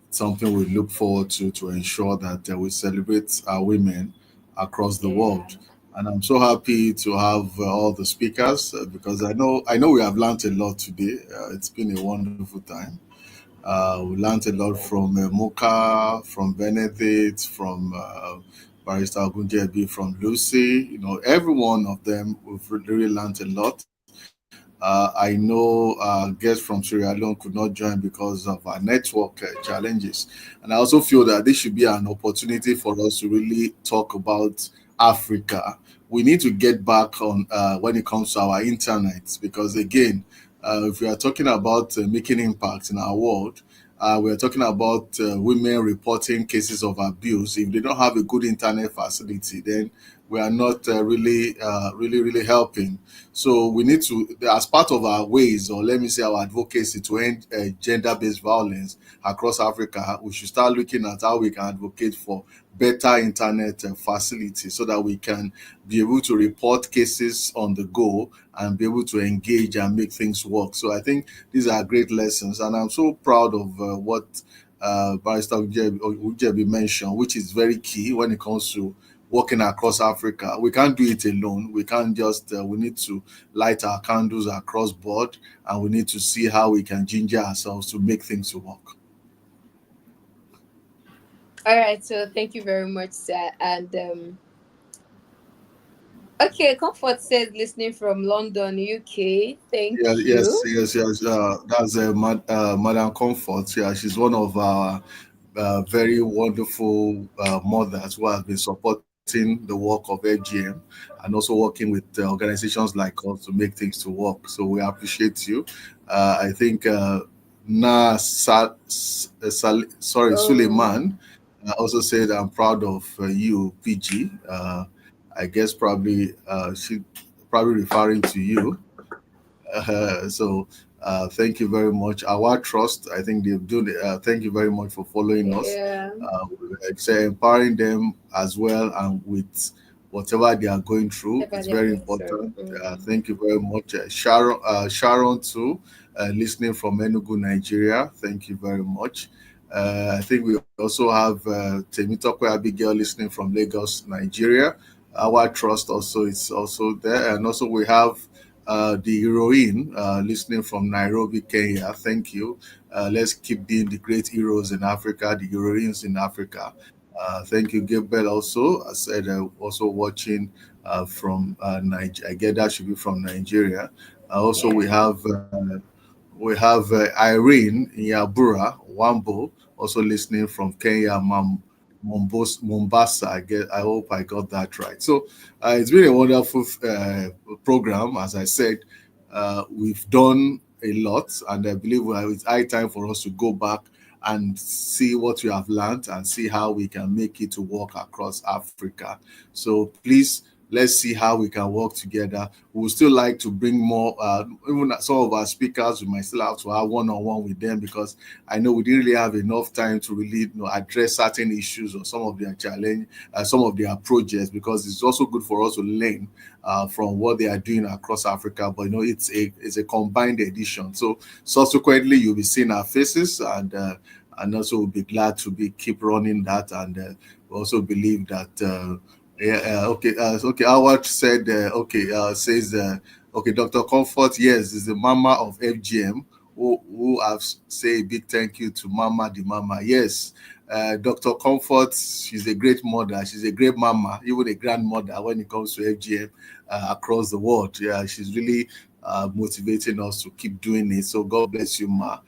it's something we look forward to ensure that we celebrate our women across the Yeah. world. And I'm so happy to have all the speakers, because I know we have learned a lot today. It's been a wonderful time. We learned a lot from Mocha, from Benedict, from Barrister Ogunjebi, from Lucy. Every one of them, we've really learned a lot. I know guests from Sierra Leone could not join because of our network challenges. And I also feel that this should be an opportunity for us to really talk about Africa. We need to get back on when it comes to our internet, because, again, if we are talking about making impact in our world, we are talking about women reporting cases of abuse. If they don't have a good internet facility, then we are not really helping. So we need to, as part of our ways, or let me say our advocacy to end gender-based violence across Africa, we should start looking at how we can advocate for better internet facilities so that we can be able to report cases on the go and be able to engage and make things work. So I think these are great lessons, and I'm so proud of what Barrister Ujebi mentioned, which is very key when it comes to working across Africa. We can't do it alone. We can't just, we need to light our candles across board, and we need to see how we can ginger ourselves to make things work. All right, so thank you very much, sir. And okay, Comfort says listening from London, UK. Thank Yeah, yes, you. yes, yes. That's Madam Comfort. Yeah, she's one of our very wonderful mothers who has been supporting the work of FGM and also working with organizations like us to make things to work. So we appreciate you. I think Oh, Suleiman also said, "I'm proud of you, PG." I guess probably she probably referring to you. Thank you very much. Our trust, I think they've done. Thank you very much for following us. yeah, It's empowering them as well, and with whatever they are going through, whatever it's they're very going through. important. Thank you very much, Sharon too, listening from Enugu, Nigeria. Thank you very much. I think we also have Temitope Abigail listening from Lagos, Nigeria. Our trust also is also there, and also we have the heroine listening from Nairobi, Kenya. Thank you. Let's keep being the great heroes in Africa, the heroines in Africa. Thank you, Gabriel. Also, I said also watching from Nigeria. I get that should be from Nigeria. Also, we Yeah, have Irene Nyabura Wambo also listening from Kenya, Mombasa. I hope I got that right. So it's been a wonderful program. As I said, we've done a lot, and I believe it's high time for us to go back and see what we have learned and see how we can make it to work across Africa. So please, let's see how we can work together. We would still like to bring more, even some of our speakers, we might still have to have one-on-one with them, because I know we didn't really have enough time to really address certain issues or some of their challenge, some of their projects, because it's also good for us to learn from what they are doing across Africa. But it's a combined edition. So subsequently, you'll be seeing our faces, and also we'll be glad to be keep running that, and we also believe that. Yeah, okay. Howard said, says, okay, Dr. Comfort, yes, is the mama of FGM, who have say a big thank you to Mama the Mama. Yes, Dr. Comfort, she's a great mother. She's a great mama, even a grandmother when it comes to FGM across the world. Yeah, she's really motivating us to keep doing it. So God bless you, Ma.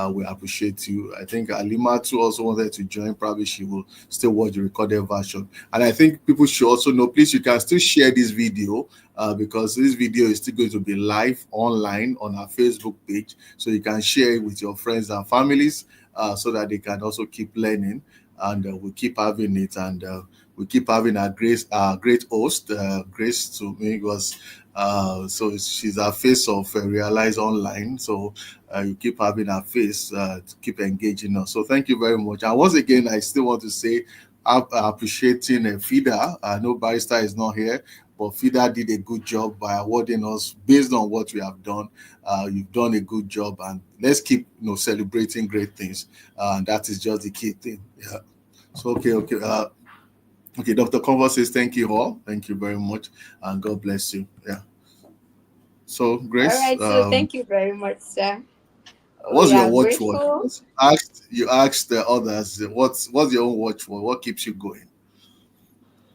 We appreciate you. I think Alima too also wanted to join. Probably she will still watch the recorded version. And I think people should also know, please, you can still share this video because this video is still going to be live online on our Facebook page. So you can share it with your friends and families so that they can also keep learning. And we keep having it. And we keep having our great host, Grace, to me was. So she's our face of Realize Online. So you keep having her face to keep engaging us. So thank you very much. And once again, I still want to say appreciating FIDA. I know Barrister is not here, but FIDA did a good job by awarding us based on what we have done. You've done a good job, and let's keep celebrating great things. That is just the key thing. Yeah. So okay. Okay, Dr. Convo says thank you all. Thank you very much, and God bless you. Yeah. So all Grace, right, so thank you very much, sir. what's We your are watchword? grateful. Because you asked the others what's your own watchword? What keeps you going?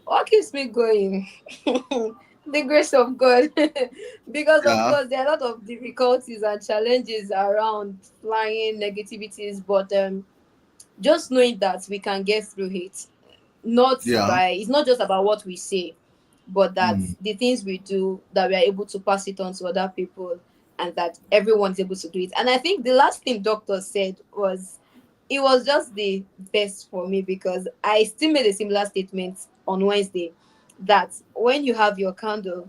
What keeps me going? The grace of God. Because, of Yeah, course, there are a lot of difficulties and challenges around flying negativities, but just knowing that we can get through it. Not yeah, by, it's not just about what we say, but that mm, the things we do, that we are able to pass it on to other people, and that everyone's able to do it. And I think the last thing doctor said was, it was just the best for me, because I still made a similar statement on Wednesday. that when you have your candle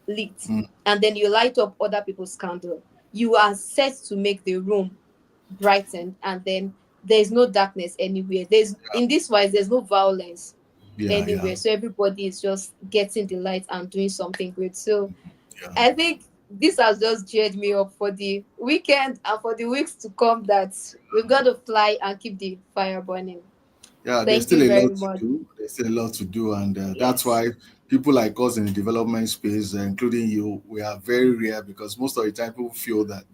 lit Mm, and then you light up other people's candle, you are set to make the room brightened, and then there's no darkness anywhere. There's in this wise, there's no violence yeah, yeah, anywhere. So everybody is just getting the light and doing something great. So yeah. I think this has just cheered me up for the weekend and for the weeks to come, that we've got to fly and keep the fire burning. Yeah, there's Thank still you a very lot to much. do. There's still a lot to do, and that's Yes. why people like us in the development space, including you, we are very rare because most of the time people feel that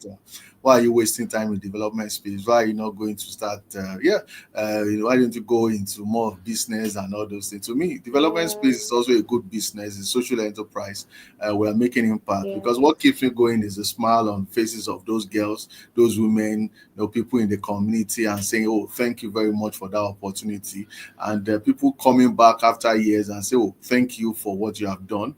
why are you wasting time in development space? Why are you not going to start? Why don't you go into more of business and all those things? To me, development space is Mm, also a good business. It's social enterprise. We are making impact yeah. because what keeps me going is the smile on faces of those girls, those women, people in the community, and saying, "Oh, thank you very much for that opportunity," and people coming back after years and say, "Oh, thank you for what you have done."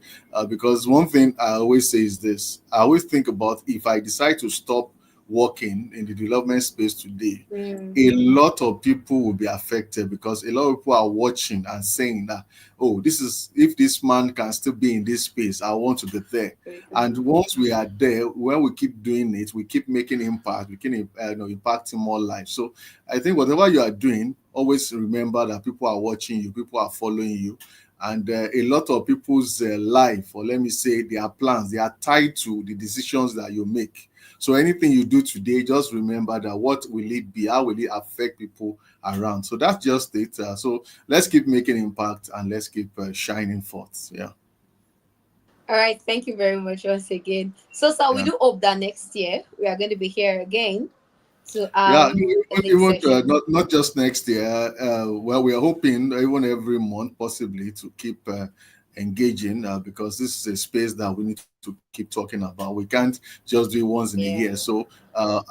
Because one thing I always say is this: I always think about if I decide to stop working in the development space today, Mm, a lot of people will be affected because a lot of people are watching and saying that, oh, this is if this man can still be in this space, I want to be there. And once we are there, when we keep doing it, we keep making impact, we keep impacting more lives. So I think whatever you are doing, always remember that people are watching you, people are following you, and a lot of people's life, or let me say, their plans, they are tied to the decisions that you make. So anything you do today, just remember that what will it be? How will it affect people around? So that's just it. So let's keep making impact and let's keep shining forth. Yeah, all right. Thank you very much once again. So, sir, we yeah. do hope that next year we are going to be here again to Yeah, have the next even session. not just next year. Well, we are hoping even every month, possibly, to keep engaging because this is a space that we need to keep talking about. We can't just do it once in a year. Yeah. So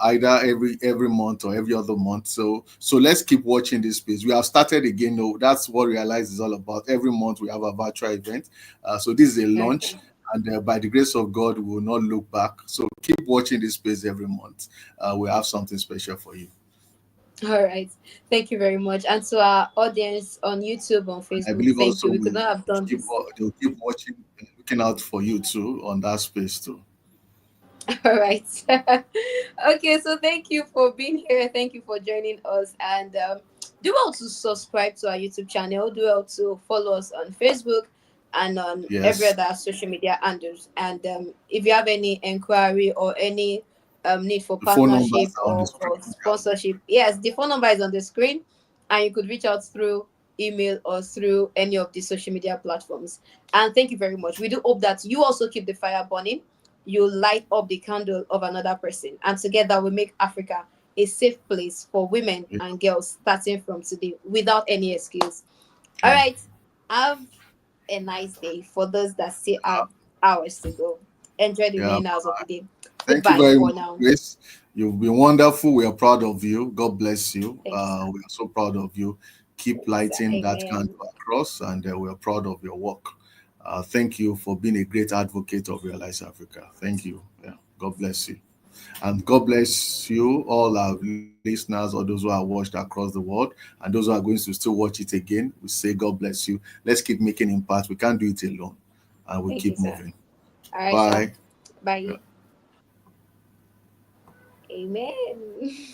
either every month or every other month. So let's keep watching this space. We have started again. No, that's what Realize is all about. Every month we have a virtual event. So this is a launch. Okay. And by the grace of God, we will not look back. So keep watching this space every month. We have something special for you. All right. Thank you very much. And to our audience on YouTube, on And I Facebook, believe thank also you. We could we not have done keep this. they'll keep watching, looking out for you too on that space too. All right. Okay, so thank you for being here. Thank you for joining us. And do well to subscribe to our YouTube channel. Do well to follow us on Facebook and on every Yes, other social media handles. And if you have any inquiry or any need for the phone numbers partnership are on the or screen. for sponsorship, yes, the phone number is on the screen, and you could reach out through email or through any of the social media platforms. And thank you very much. We do hope that you also keep the fire burning, you light up the candle of another person, and together we make Africa a safe place for women Yeah, and girls starting from today without any excuse. All yeah, right, have a nice day for those that still have hours to go. Enjoy the yeah. remaining hours of the day. Thank you Goodbye very for much, now. Grace. You've been wonderful. We are proud of you. God bless you. Thank you, sir. We are so proud of you. Keep Thank you, sir. lighting that Amen. candle across, and we are proud of your work. Thank you for being a great advocate of Realize Africa. Thank you. Yeah. God bless you. And God bless you, all our listeners, or those who are watched across the world, and those who are going to still watch it again. We say, God bless you. Let's keep making impact. We can't do it alone. And we Thank you, keep sir. moving. All right, sir. Bye. Yeah. Bye. Amen.